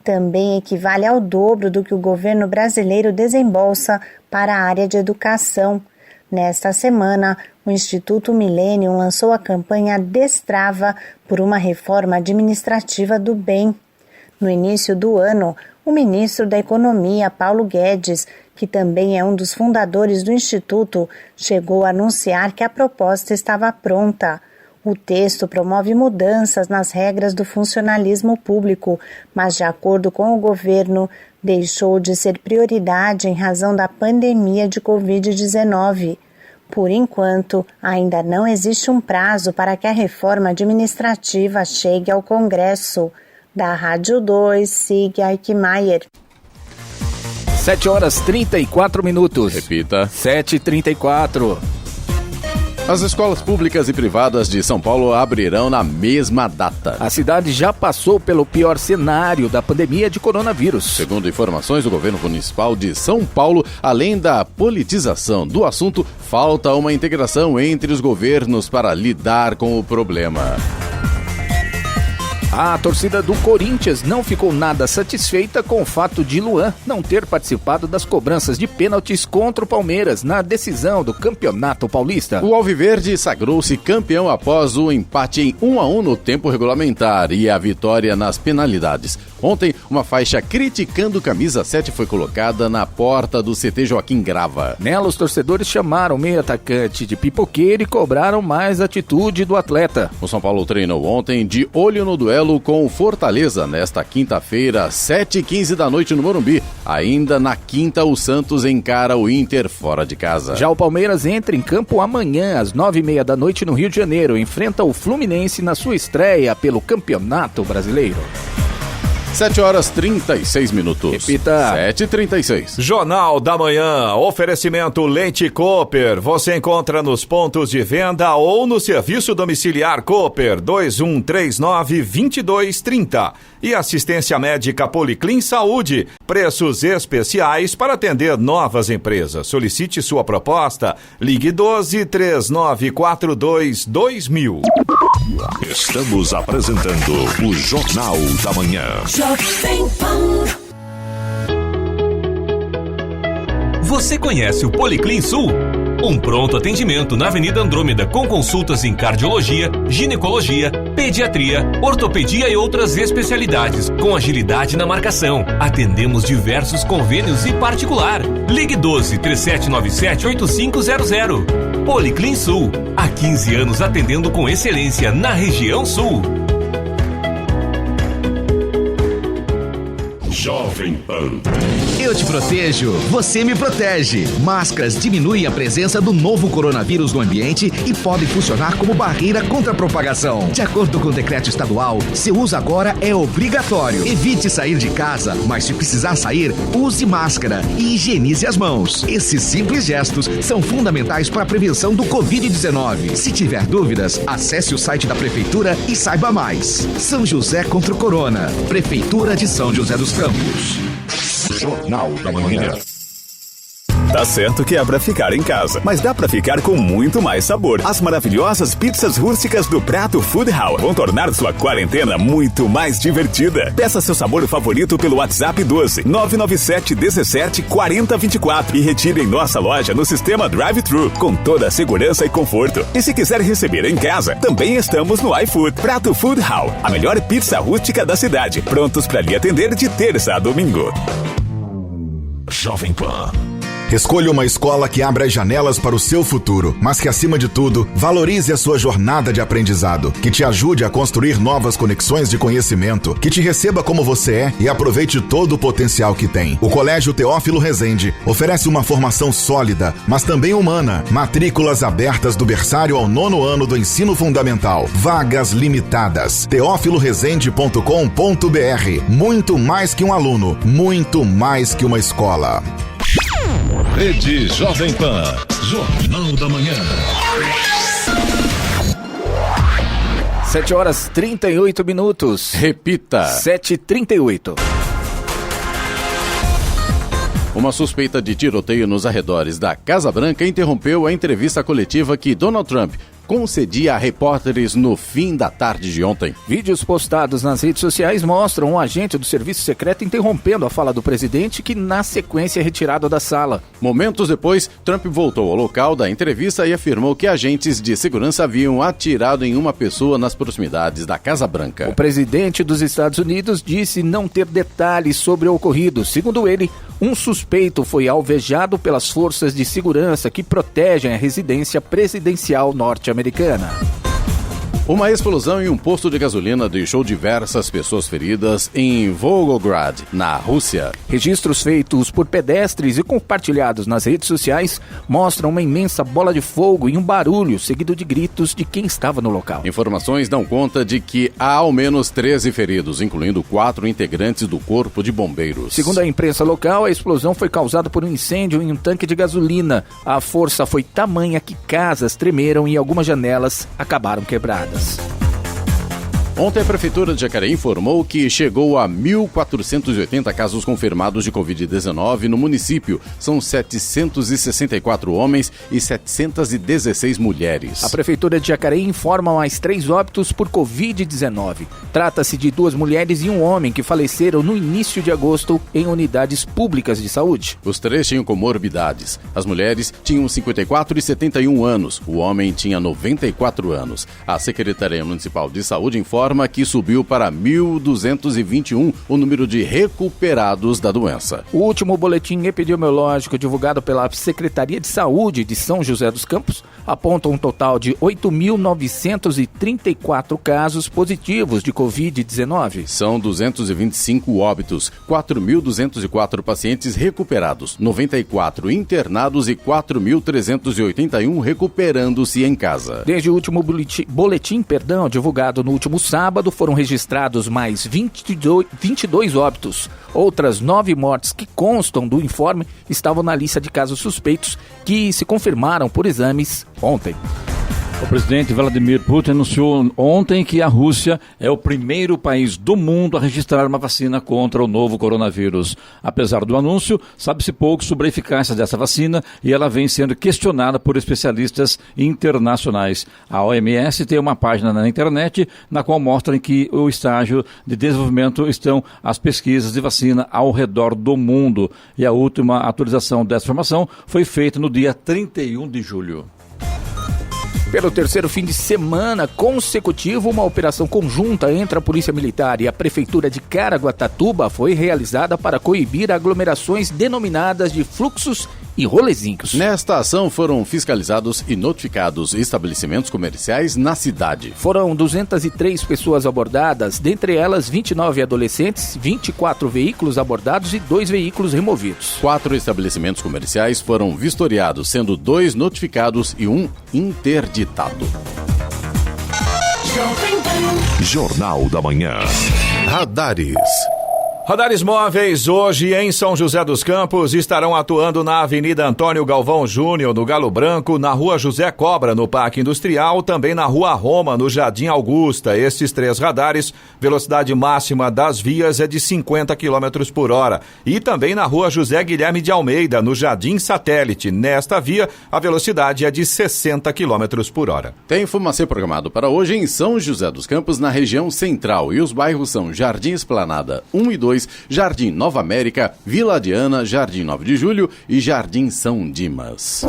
Também equivale ao dobro do que o governo brasileiro desembolsa para a área de educação. Nesta semana, o Instituto Millennium lançou a campanha Destrava por uma reforma administrativa do bem. No início do ano, o ministro da Economia, Paulo Guedes, que também é um dos fundadores do Instituto, chegou a anunciar que a proposta estava pronta. O texto promove mudanças nas regras do funcionalismo público, mas, de acordo com o governo, deixou de ser prioridade em razão da pandemia de Covid-19. Por enquanto, ainda não existe um prazo para que a reforma administrativa chegue ao Congresso. Da Rádio 2, Sig Eichmeier. 7h34. Repita. 7h34. As escolas públicas e privadas de São Paulo abrirão na mesma data. A cidade já passou pelo pior cenário da pandemia de coronavírus. Segundo informações do governo municipal de São Paulo, além da politização do assunto, falta uma integração entre os governos para lidar com o problema. A torcida do Corinthians não ficou nada satisfeita com o fato de Luan não ter participado das cobranças de pênaltis contra o Palmeiras na decisão do Campeonato Paulista. O Alviverde sagrou-se campeão após o empate em 1-1 no tempo regulamentar e a vitória nas penalidades. Ontem, uma faixa criticando camisa 7 foi colocada na porta do CT Joaquim Grava. Nela, os torcedores chamaram o meio atacante de pipoqueiro e cobraram mais atitude do atleta. O São Paulo treinou ontem de olho no duelo duelo com o Fortaleza nesta quinta-feira, 7h15 da noite no Morumbi. Ainda na quinta, o Santos encara o Inter fora de casa. Já o Palmeiras entra em campo amanhã, às 9h30 da noite no Rio de Janeiro. Enfrenta o Fluminense na sua estreia pelo Campeonato Brasileiro. 7h36. Repita. 7h36. Jornal da Manhã, oferecimento Leite Cooper. Você encontra nos pontos de venda ou no serviço domiciliar Cooper 2139-2230. E assistência médica Policlin Saúde. Preços especiais para atender novas empresas. Solicite sua proposta. Ligue 12-3942-2000. Estamos apresentando o Jornal da Manhã. Você conhece o Policlin Sul? Um pronto atendimento na Avenida Andrômeda com consultas em cardiologia, ginecologia, pediatria, ortopedia e outras especialidades, com agilidade na marcação. Atendemos diversos convênios e particular. Ligue 12-3797-8500. Policlin Sul, há 15 anos atendendo com excelência na região Sul. Jovem Pan. Eu te protejo, você me protege. Máscaras diminuem a presença do novo coronavírus no ambiente e podem funcionar como barreira contra a propagação. De acordo com o decreto estadual, seu uso agora é obrigatório. Evite sair de casa, mas se precisar sair, use máscara e higienize as mãos. Esses simples gestos são fundamentais para a prevenção do Covid-19. Se tiver dúvidas, acesse o site da Prefeitura e saiba mais. São José contra o Corona. Prefeitura de São José dos Campos. Jornal da Manhã. Tá certo que é pra ficar em casa, mas dá pra ficar com muito mais sabor. As maravilhosas pizzas rústicas do Prato Food Hall vão tornar sua quarentena muito mais divertida. Peça seu sabor favorito pelo WhatsApp 12-997-17-4024 e retire em nossa loja no sistema Drive-Thru, com toda a segurança e conforto. E se quiser receber em casa, também estamos no iFood. Prato Food Hall, a melhor pizza rústica da cidade, prontos pra lhe atender de terça a domingo. Jovem Pan. Escolha uma escola que abra as janelas para o seu futuro, mas que, acima de tudo, valorize a sua jornada de aprendizado, que te ajude a construir novas conexões de conhecimento, que te receba como você é e aproveite todo o potencial que tem. O Colégio Teófilo Rezende oferece uma formação sólida, mas também humana. Matrículas abertas do berçário ao 9º ano do ensino fundamental. Vagas limitadas. teofilorezende.com.br. Muito mais que um aluno, muito mais que uma escola. Rede Jovem Pan. Jornal da Manhã. 7h38. Repita. 7h38. Uma suspeita de tiroteio nos arredores da Casa Branca interrompeu a entrevista coletiva que Donald Trump concedia a repórteres no fim da tarde de ontem. Vídeos postados nas redes sociais mostram um agente do serviço secreto interrompendo a fala do presidente, que na sequência é retirado da sala. Momentos depois, Trump voltou ao local da entrevista e afirmou que agentes de segurança haviam atirado em uma pessoa nas proximidades da Casa Branca. O presidente dos Estados Unidos disse não ter detalhes sobre o ocorrido. Segundo ele, um suspeito foi alvejado pelas forças de segurança que protegem a residência presidencial norte-americana. Uma explosão em um posto de gasolina deixou diversas pessoas feridas em Volgograd, na Rússia. Registros feitos por pedestres e compartilhados nas redes sociais mostram uma imensa bola de fogo e um barulho seguido de gritos de quem estava no local. Informações dão conta de que há ao menos 13 feridos, incluindo 4 integrantes do Corpo de Bombeiros. Segundo a imprensa local, a explosão foi causada por um incêndio em um tanque de gasolina. A força foi tamanha que casas tremeram e algumas janelas acabaram quebradas. Ontem a Prefeitura de Jacareí informou que chegou a 1.480 casos confirmados de Covid-19 no município. São 764 homens e 716 mulheres. A Prefeitura de Jacareí informa mais 3 óbitos por Covid-19. Trata-se de 2 mulheres e um homem que faleceram no início de agosto em unidades públicas de saúde. Os 3 tinham comorbidades. As mulheres tinham 54 e 71 anos. O homem tinha 94 anos. A Secretaria Municipal de Saúde informa informa que subiu para 1.221 o número de recuperados da doença. O último boletim epidemiológico divulgado pela Secretaria de Saúde de São José dos Campos aponta um total de 8.934 casos positivos de Covid-19. São 225 óbitos, 4.204 pacientes recuperados, 94 internados e 4.381 recuperando-se em casa. Desde o último boletim divulgado no último sábado, foram registrados mais 22 óbitos. Outras 9 mortes que constam do informe estavam na lista de casos suspeitos que se confirmaram por exames ontem. O presidente Vladimir Putin anunciou ontem que a Rússia é o primeiro país do mundo a registrar uma vacina contra o novo coronavírus. Apesar do anúncio, sabe-se pouco sobre a eficácia dessa vacina e ela vem sendo questionada por especialistas internacionais. A OMS tem uma página na internet na qual mostra em que o estágio de desenvolvimento estão as pesquisas de vacina ao redor do mundo. E a última atualização dessa informação foi feita no dia 31 de julho. Pelo terceiro fim de semana consecutivo, uma operação conjunta entre a Polícia Militar e a Prefeitura de Caraguatatuba foi realizada para coibir aglomerações denominadas de fluxos e rolezinhos. Nesta ação foram fiscalizados e notificados estabelecimentos comerciais na cidade. Foram 203 pessoas abordadas, dentre elas 29 adolescentes, 24 veículos abordados e 2 veículos removidos. 4 estabelecimentos comerciais foram vistoriados, sendo 2 notificados e 1 interditado. Jornal da Manhã. Radares. Radares móveis hoje em São José dos Campos estarão atuando na Avenida Antônio Galvão Júnior, no Galo Branco, na Rua José Cobra, no Parque Industrial, também na Rua Roma, no Jardim Augusta. Estes 3 radares, velocidade máxima das vias é de 50 km por hora. E também na Rua José Guilherme de Almeida, no Jardim Satélite. Nesta via, a velocidade é de 60 km por hora. Tem Fumacê programado para hoje em São José dos Campos, na região central. E os bairros são Jardim Esplanada 1 e 2, Jardim Nova América, Vila Diana, Jardim 9 de Julho e Jardim São Dimas.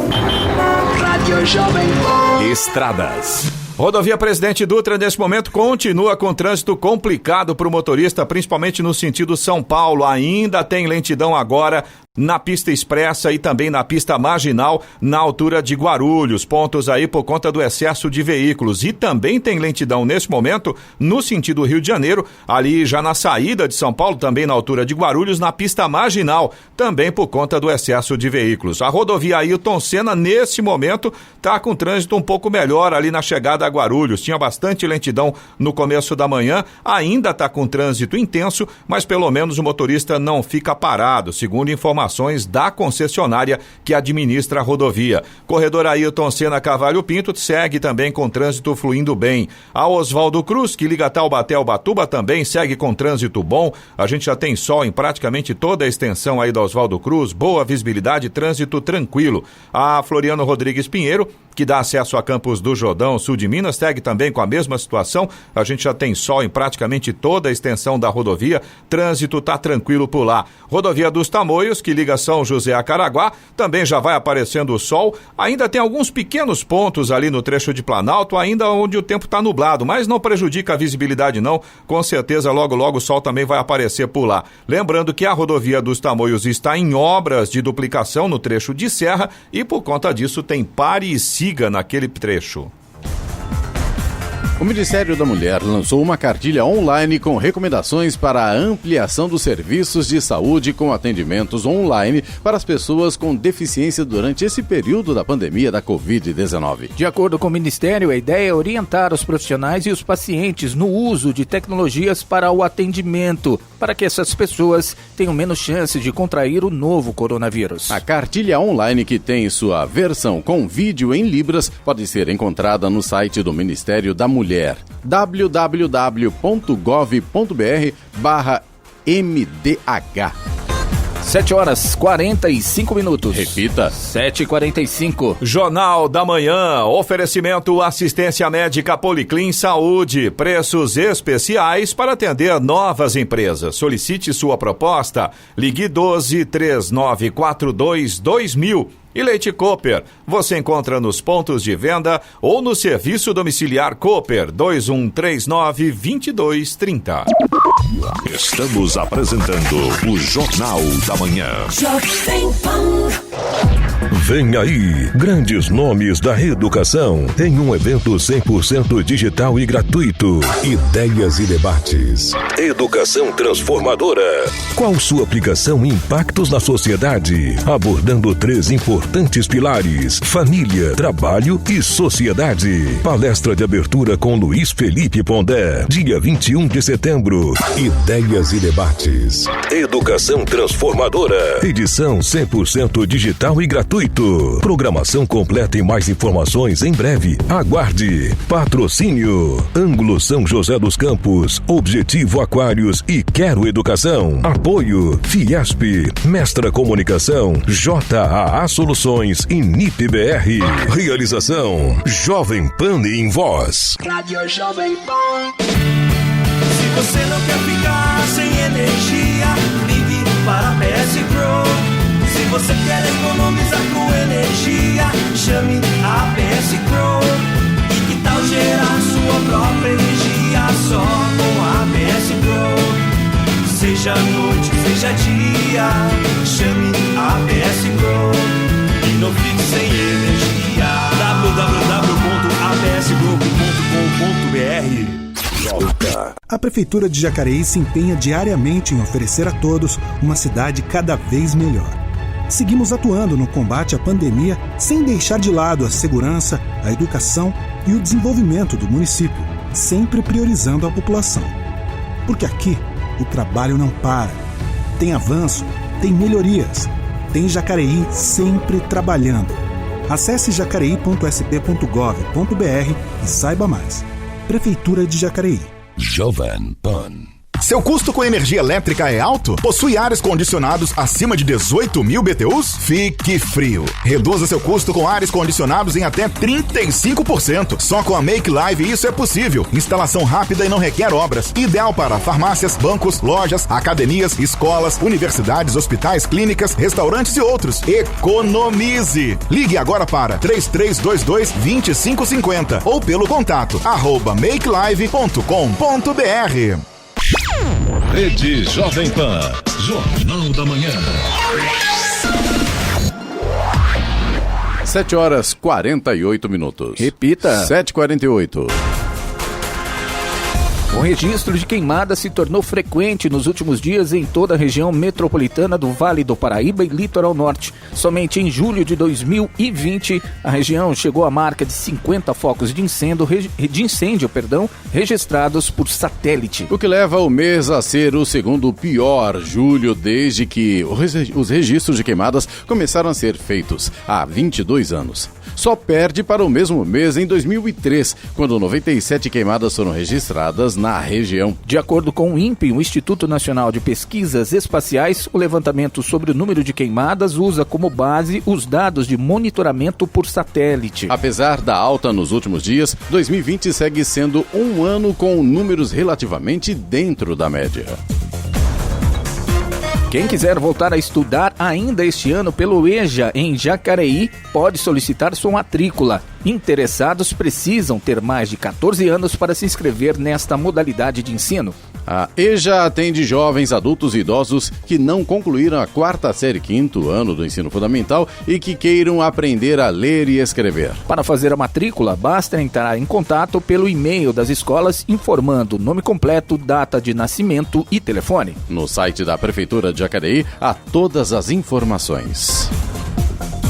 Estradas. Rodovia Presidente Dutra, nesse momento, continua com trânsito complicado para o motorista, principalmente no sentido São Paulo. Ainda tem lentidão agora na pista expressa e também na pista marginal, na altura de Guarulhos. Pontos aí por conta do excesso de veículos. E também tem lentidão nesse momento no sentido Rio de Janeiro, ali já na saída de São Paulo, também na altura de Guarulhos, na pista marginal, também por conta do excesso de veículos. A rodovia Ailton Senna, nesse momento, está com trânsito um pouco melhor ali na chegada a Guarulhos. Tinha bastante lentidão no começo da manhã, ainda está com trânsito intenso, mas pelo menos o motorista não fica parado, segundo informações da concessionária que administra a rodovia. Corredor Ailton Senna Carvalho Pinto segue também com trânsito fluindo bem. A Oswaldo Cruz, que liga Taubaté ao Batuba, também segue com trânsito bom. A gente já tem sol em praticamente toda a extensão aí da Oswaldo Cruz, boa visibilidade, trânsito tranquilo. A Floriano Rodrigues Pinheiro, que dá acesso a Campos do Jordão, sul de Minas, segue também com a mesma situação. A gente já tem sol em praticamente toda a extensão da rodovia, trânsito tá tranquilo por lá. Rodovia dos Tamoios, que liga São José a Caraguá, também já vai aparecendo o sol. Ainda tem alguns pequenos pontos ali no trecho de Planalto, ainda onde o tempo tá nublado, mas não prejudica a visibilidade não. Com certeza logo logo o sol também vai aparecer por lá. Lembrando que a rodovia dos Tamoios está em obras de duplicação no trecho de serra e por conta disso tem pare e siga naquele trecho. O Ministério da Mulher lançou uma cartilha online com recomendações para a ampliação dos serviços de saúde com atendimentos online para as pessoas com deficiência durante esse período da pandemia da Covid-19. De acordo com o Ministério, a ideia é orientar os profissionais e os pacientes no uso de tecnologias para o atendimento, para que essas pessoas tenham menos chance de contrair o novo coronavírus. A cartilha online, que tem sua versão com vídeo em Libras, pode ser encontrada no site do Ministério da Mulher, www.gov.br/MDH. 7h45. Repita. 7h45. Jornal da Manhã. Oferecimento assistência médica Policlin Saúde. Preços especiais para atender novas empresas. Solicite sua proposta. Ligue 12 3942 2000. E leite Cooper, você encontra nos pontos de venda ou no serviço domiciliar Cooper 2139-2230. Estamos apresentando o Jornal da Manhã. Vem aí, grandes nomes da educação em um evento 100% digital e gratuito. Ideias e debates. Educação transformadora. Qual sua aplicação e impactos na sociedade? Abordando 3 importantes pilares: família, trabalho e sociedade. Palestra de abertura com Luiz Felipe Pondé, dia 21 de setembro. Ideias e debates. Educação transformadora. Edição 100% digital e gratuito. Programação completa e mais informações em breve. Aguarde. Patrocínio: Ângulo São José dos Campos, Objetivo Aquários e Quero Educação. Apoio: Fiesp, Mestra Comunicação, JAA Soluções e NIP-BR. Realização: Jovem Pan em Voz. Rádio Jovem Pan. Se você não quer ficar sem energia, ligue para a PS Pro. Se você quer economizar com energia, chame a PS Pro. E que tal gerar sua própria energia só com a PS Pro? Seja noite, seja dia, chame a PS Pro. E não fique sem energia. www.apsgroup.com.br. A Prefeitura de Jacareí se empenha diariamente em oferecer a todos uma cidade cada vez melhor. Seguimos atuando no combate à pandemia sem deixar de lado a segurança, a educação e o desenvolvimento do município, sempre priorizando a população. Porque aqui o trabalho não para. Tem avanço, tem melhorias, tem Jacareí sempre trabalhando. Acesse jacareí.sp.gov.br e saiba mais. Prefeitura de Jacareí. Jovem Pan. Seu custo com energia elétrica é alto? Possui ares condicionados acima de 18.000 BTUs? Fique frio. Reduza seu custo com ares condicionados em até 35%. Só com a Make Live isso é possível. Instalação rápida e não requer obras. Ideal para farmácias, bancos, lojas, academias, escolas, universidades, hospitais, clínicas, restaurantes e outros. Economize! Ligue agora para 3322-2550 ou pelo contato @makelive.com.br. Rede Jovem Pan, Jornal da Manhã. 7h48. Repita. 7h48. O registro de queimadas se tornou frequente nos últimos dias em toda a região metropolitana do Vale do Paraíba e Litoral Norte. Somente em julho de 2020, a região chegou à marca de 50 focos de incêndio, registrados por satélite. O que leva o mês a ser o segundo pior julho desde que os registros de queimadas começaram a ser feitos há 22 anos. Só perde para o mesmo mês em 2003, quando 97 queimadas foram registradas na região. De acordo com o INPE, o Instituto Nacional de Pesquisas Espaciais, o levantamento sobre o número de queimadas usa como base os dados de monitoramento por satélite. Apesar da alta nos últimos dias, 2020 segue sendo um ano com números relativamente dentro da média. Quem quiser voltar a estudar ainda este ano pelo EJA em Jacareí, pode solicitar sua matrícula. Interessados precisam ter mais de 14 anos para se inscrever nesta modalidade de ensino. A EJA atende jovens, adultos e idosos que não concluíram a 4ª série, 5º ano do ensino fundamental e que queiram aprender a ler e escrever. Para fazer a matrícula, basta entrar em contato pelo e-mail das escolas informando nome completo, data de nascimento e telefone. No site da Prefeitura de Jacareí há todas as informações.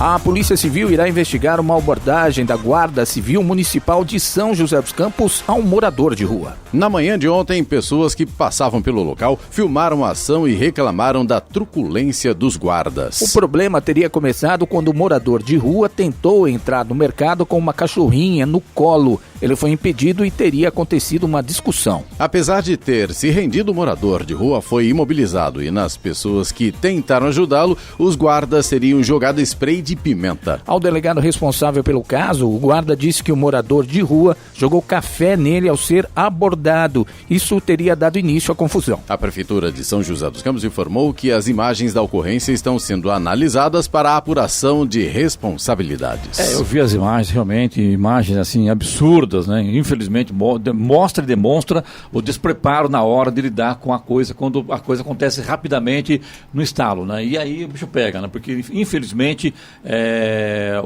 A Polícia Civil irá investigar uma abordagem da Guarda Civil Municipal de São José dos Campos a um morador de rua. Na manhã de ontem, pessoas que passavam pelo local filmaram a ação e reclamaram da truculência dos guardas. O problema teria começado quando o morador de rua tentou entrar no mercado com uma cachorrinha no colo. Ele foi impedido e teria acontecido uma discussão. Apesar de ter se rendido, o morador de rua foi imobilizado e nas pessoas que tentaram ajudá-lo, os guardas teriam jogado spray de Pimenta. Ao delegado responsável pelo caso, o guarda disse que o morador de rua jogou café nele ao ser abordado. Isso teria dado início à confusão. A Prefeitura de São José dos Campos informou que as imagens da ocorrência estão sendo analisadas para a apuração de responsabilidades. Eu vi as imagens, realmente, imagens assim absurdas, né? Infelizmente, mostra e demonstra o despreparo na hora de lidar com a coisa, quando a coisa acontece rapidamente no estalo, né? E aí o bicho pega, né? Porque, infelizmente,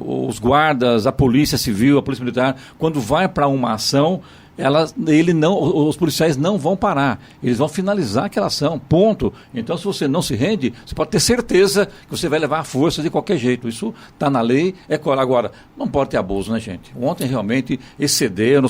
os guardas, a Polícia Civil, a Polícia Militar, quando vai para uma ação, os policiais não vão parar, eles vão finalizar aquela ação, ponto. Então, se você não se rende, você pode ter certeza que você vai levar a força de qualquer jeito. Isso está na lei, Agora, não pode ter abuso, né, gente? Ontem realmente excederam.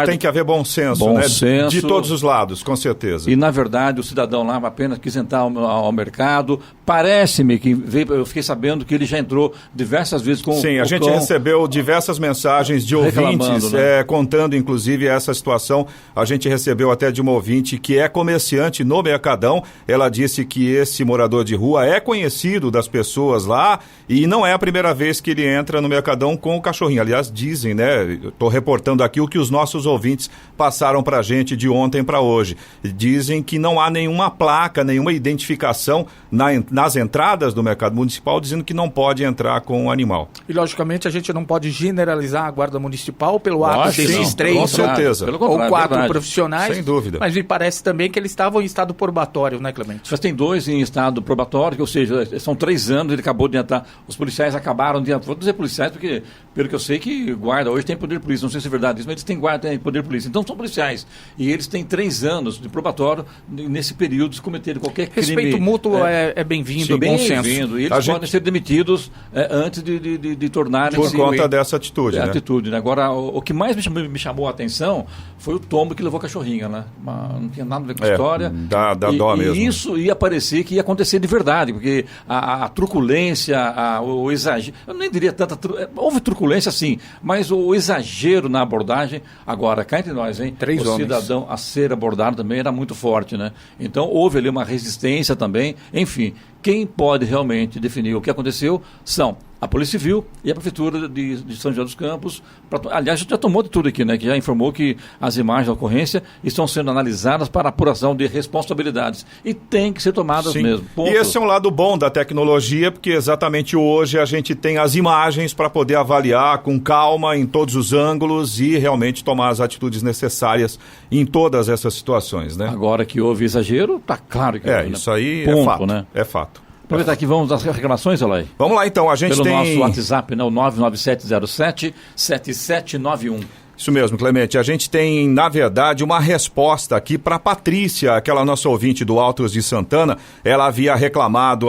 Tem que haver bom senso, né? Senso, de todos os lados, com certeza. E, na verdade, o cidadão lá apenas quis entrar ao mercado. Parece-me que eu fiquei sabendo que ele já entrou diversas vezes com Sim, a gente recebeu diversas mensagens de ouvintes, né? Contando, inclusive, essa situação. A gente recebeu até de uma ouvinte que é comerciante no Mercadão. Ela disse que esse morador de rua é conhecido das pessoas lá e não é a primeira vez que ele entra no Mercadão com o cachorrinho. Aliás, dizem, né? Estou reportando aqui o que os nossos ouvintes passaram para a gente de ontem para hoje. Dizem que não há nenhuma placa, nenhuma identificação nas entradas do Mercado Municipal dizendo que não pode entrar com o animal. E, logicamente, a gente não pode generalizar a Guarda Municipal pelo ato desses três. Com certeza. Ou 4 profissionais. Sem dúvida. Mas me parece também que eles estavam em estado probatório, né, Clemente? Mas tem 2 em estado probatório, ou seja, são 3 anos, ele acabou de entrar. Os policiais acabaram de entrar. Vou dizer policiais porque, pelo que eu sei, que guarda hoje tem poder de polícia. Não sei se é verdade isso, mas eles têm guarda, têm poder de polícia. Então são policiais. E eles têm 3 anos de probatório nesse período de cometer qualquer crime. Respeito mútuo é bem-vindo, bom senso. E eles podem ser demitidos antes de tornarem... Por conta dessa atitude, né? Atitude, né? Agora, o que mais me chamou a atenção foi o tombo que levou a cachorrinha, né? Não tinha nada a ver com a história. Dá dó mesmo. E isso ia parecer que ia acontecer de verdade, porque a truculência, o exagero... Eu nem diria tanta... Houve truculência, sim, mas o exagero na abordagem... Agora, cá entre nós, hein? 3 homens. O cidadão a ser abordado também era muito forte, né? Então, houve ali uma resistência também. Enfim, quem pode realmente definir o que aconteceu são a Polícia Civil e a Prefeitura de São José dos Campos. Aliás, a gente já tomou de tudo aqui, né? Que já informou que as imagens da ocorrência estão sendo analisadas para apuração de responsabilidades. E tem que ser tomadas mesmo. Ponto. E esse é um lado bom da tecnologia, porque exatamente hoje a gente tem as imagens para poder avaliar com calma em todos os ângulos e realmente tomar as atitudes necessárias em todas essas situações, né? Agora que houve exagero, tá claro que houve, isso aí ponto, é fato, né? É fato. Aproveitar aqui, vamos às reclamações, Eloy? Vamos lá, então. A gente Pelo tem... nosso WhatsApp, né, o 99707-7791. Isso mesmo, Clemente. A gente tem, na verdade, uma resposta aqui para Patrícia, aquela nossa ouvinte do Altos de Santana. Ela havia reclamado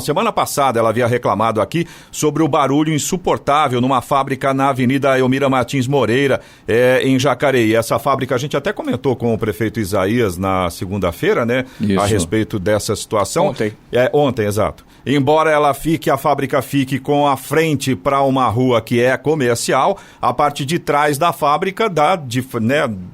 semana passada, ela havia reclamado aqui sobre o barulho insuportável numa fábrica na Avenida Elmira Martins Moreira, em Jacareí. Essa fábrica a gente até comentou com o prefeito Isaías na segunda-feira, né? Isso. A respeito dessa situação. Ontem, exato. Embora a fábrica fique com a frente para uma rua que é comercial, a parte de trás da fábrica dá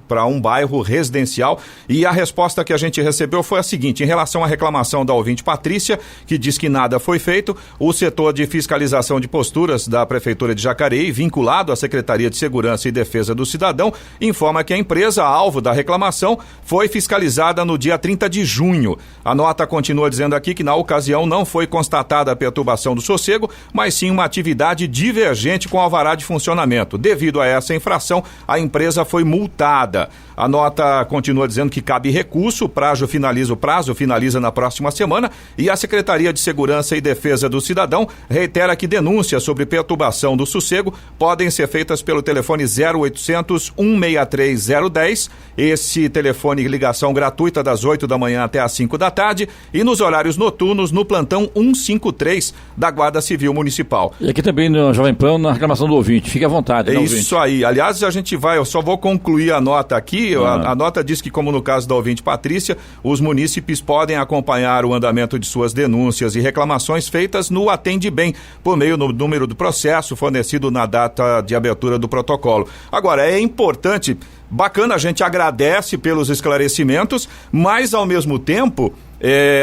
para um bairro residencial. E a resposta que a gente recebeu foi a seguinte: em relação à reclamação da ouvinte Patrícia, que diz que nada foi feito, o setor de fiscalização de posturas da Prefeitura de Jacareí, vinculado à Secretaria de Segurança e Defesa do Cidadão, informa que a empresa, alvo da reclamação, foi fiscalizada no dia 30 de junho. A nota continua dizendo aqui que na ocasião não foi constatada a perturbação do sossego, mas sim uma atividade divergente com alvará de funcionamento. Devido a essa infração, a empresa foi multada. A nota continua dizendo que cabe recurso, o prazo finaliza na próxima semana, e a Secretaria de Segurança e Defesa do Cidadão reitera que denúncias sobre perturbação do sossego podem ser feitas pelo telefone 0800 163 010, esse telefone ligação gratuita das 8 da manhã até as 5 da tarde, e nos horários noturnos no plantão 153 da Guarda Civil Municipal. E aqui também no Jovem Pan, na reclamação do ouvinte, fique à vontade. É isso aí. Aliás, eu só vou concluir a nota aqui. A nota diz que, como no caso da ouvinte Patrícia, os munícipes podem acompanhar o andamento de suas denúncias e reclamações feitas no Atende Bem, por meio do número do processo fornecido na data de abertura do protocolo. Agora, é importante, bacana, a gente agradece pelos esclarecimentos, mas, ao mesmo tempo,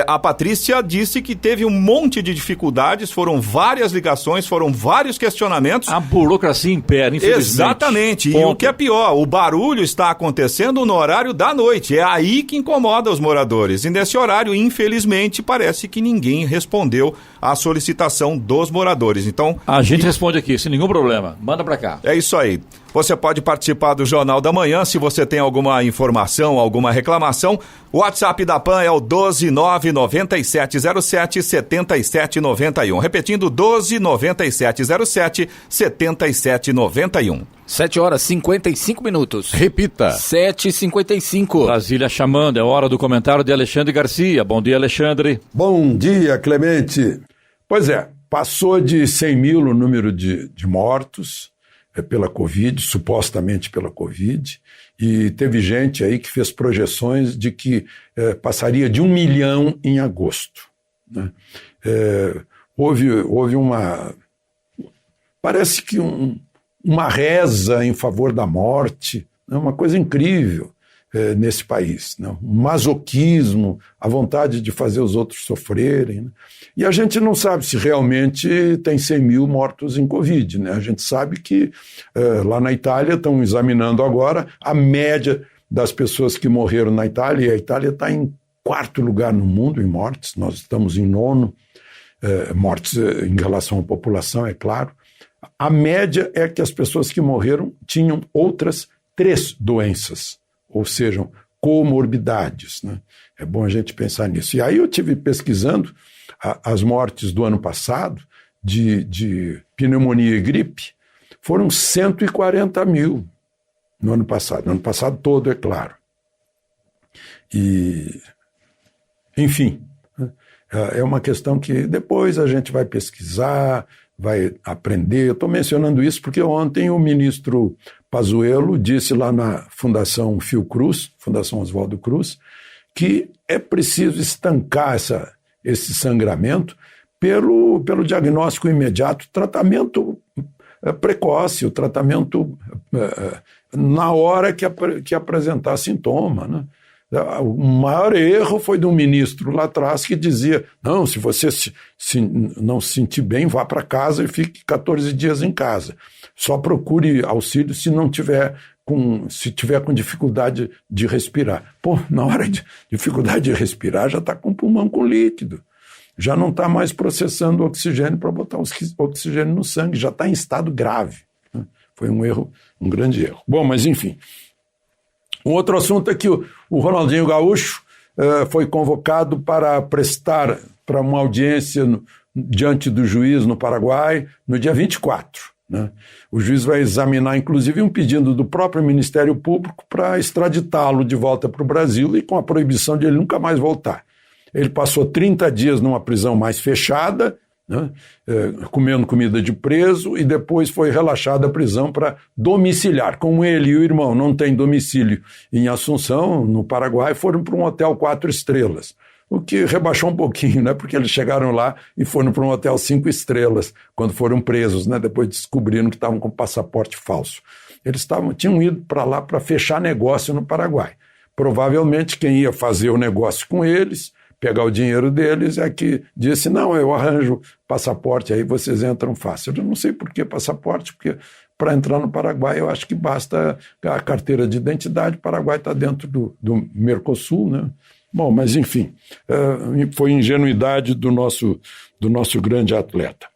A Patrícia disse que teve um monte de dificuldades, foram várias ligações, foram vários questionamentos. A burocracia impera, infelizmente. Exatamente. Ponto. E o que é pior, o barulho está acontecendo no horário da noite. É aí que incomoda os moradores. E nesse horário, infelizmente, parece que ninguém respondeu à solicitação dos moradores. Então, a gente responde aqui, sem nenhum problema. Manda pra cá. É isso aí. Você pode participar do Jornal da Manhã se você tem alguma informação, alguma reclamação. O WhatsApp da PAN é o 12997077791. Repetindo, 12997077791. 7h55. Repita. 7h55. Brasília chamando, é hora do comentário de Alexandre Garcia. Bom dia, Alexandre. Bom dia, Clemente. Pois é, passou de 100 mil o número de mortos pela Covid, supostamente pela Covid, e teve gente aí que fez projeções de que passaria de 1 milhão em agosto, né? Houve uma... parece que uma reza em favor da morte, né? Uma coisa incrível nesse país, né? Um masoquismo, a vontade de fazer os outros sofrerem, né? E a gente não sabe se realmente tem 100 mil mortos em Covid, né? A gente sabe que lá na Itália estão examinando agora a média das pessoas que morreram na Itália, e a Itália está em 4º lugar no mundo em mortes, nós estamos em 9º, mortes em relação à população, é claro. A média é que as pessoas que morreram tinham outras 3 doenças, ou seja, comorbidades, né? É bom a gente pensar nisso. E aí eu tive pesquisando as mortes do ano passado de pneumonia e gripe, foram 140 mil no ano passado todo, é claro. E, enfim, é uma questão que depois a gente vai pesquisar, vai aprender. Eu estou mencionando isso porque ontem o ministro Pazuello disse lá na Fundação Fiocruz, Fundação Oswaldo Cruz, que é preciso estancar esse sangramento pelo diagnóstico imediato, tratamento precoce, o tratamento na hora que apresentar sintoma, né? O maior erro foi de um ministro lá atrás que dizia, não, se você não se sentir bem, vá para casa e fique 14 dias em casa. Só procure auxílio se tiver com dificuldade de respirar. Pô, na hora de dificuldade de respirar, já está com o pulmão com líquido. Já não está mais processando oxigênio para botar oxigênio no sangue, já está em estado grave, né? Foi um erro, um grande erro. Bom, mas enfim. Um outro assunto é que o Ronaldinho Gaúcho foi convocado para prestar para uma audiência diante do juiz no Paraguai no dia 24. Né? O juiz vai examinar, inclusive, um pedido do próprio Ministério Público para extraditá-lo de volta para o Brasil e com a proibição de ele nunca mais voltar. Ele passou 30 dias numa prisão mais fechada, né? Comendo comida de preso, e depois foi relaxado à prisão para domiciliar. Como ele e o irmão não têm domicílio em Assunção, no Paraguai, foram para um hotel 4 estrelas. O que rebaixou um pouquinho, né? Porque eles chegaram lá e foram para um hotel 5 estrelas quando foram presos, né? Depois descobriram que estavam com passaporte falso. Eles tinham ido para lá para fechar negócio no Paraguai. Provavelmente quem ia fazer o negócio com eles, pegar o dinheiro deles, é que disse, não, eu arranjo passaporte, aí vocês entram fácil. Eu não sei por que passaporte, porque para entrar no Paraguai eu acho que basta a carteira de identidade. O Paraguai está dentro do Mercosul, né? Bom, mas enfim, foi ingenuidade do nosso grande atleta.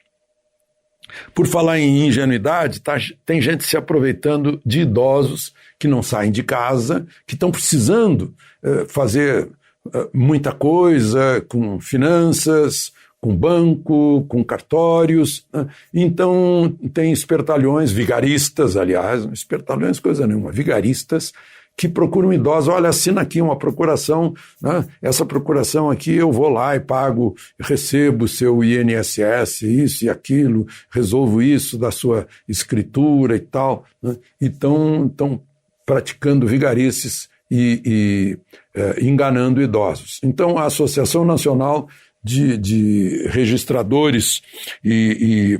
Por falar em ingenuidade, tem gente se aproveitando de idosos que não saem de casa, que estão precisando fazer muita coisa com finanças, com banco, com cartórios. Então tem espertalhões, vigaristas, aliás, espertalhões coisa nenhuma, vigaristas, que procuram idosos, olha, assina aqui uma procuração, né? Essa procuração aqui eu vou lá e pago, recebo seu INSS, isso e aquilo, resolvo isso da sua escritura e tal, né? Então estão praticando vigarices e enganando idosos. Então a Associação Nacional de Registradores e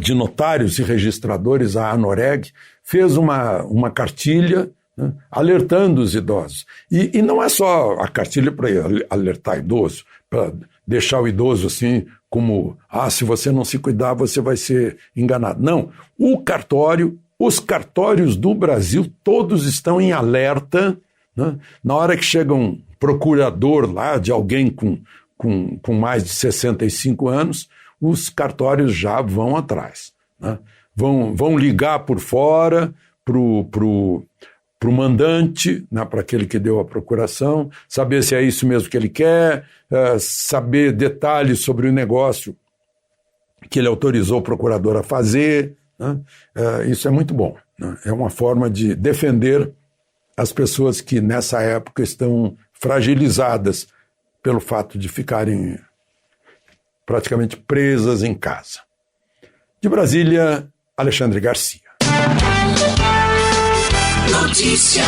de Notários e Registradores, a ANOREG, fez uma cartilha, né? Alertando os idosos. E não é só a cartilha para alertar idoso, para deixar o idoso assim como, se você não se cuidar, você vai ser enganado. Não, os cartórios do Brasil, todos estão em alerta, né? Na hora que chega um procurador lá de alguém com mais de 65 anos, os cartórios já vão atrás, né? Vão ligar por fora pro mandante, né, para aquele que deu a procuração, saber se é isso mesmo que ele quer, saber detalhes sobre o negócio que ele autorizou o procurador a fazer, né? Isso é muito bom, né? É uma forma de defender as pessoas que nessa época estão fragilizadas pelo fato de ficarem praticamente presas em casa. De Brasília, Alexandre Garcia. Notícia.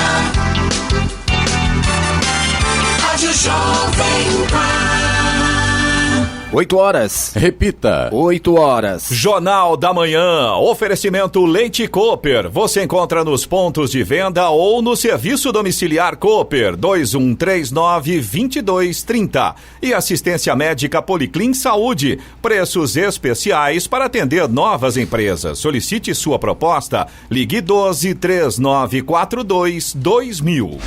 Rádio Jovem Pan. 8 horas. Repita. 8 horas. Jornal da Manhã. Oferecimento Leite Cooper. Você encontra nos pontos de venda ou no serviço domiciliar Cooper 2139-2230. E assistência médica Policlin Saúde. Preços especiais para atender novas empresas. Solicite sua proposta. Ligue 12-3942-2000.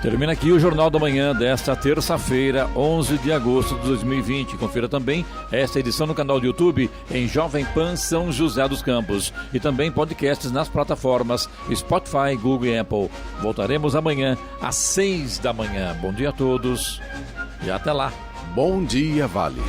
Termina aqui o Jornal da Manhã desta terça-feira, 11 de agosto de 2020. Confira também esta edição no canal do YouTube em Jovem Pan São José dos Campos. E também podcasts nas plataformas Spotify, Google e Apple. Voltaremos amanhã às 6 da manhã. Bom dia a todos e até lá. Bom dia, Vale.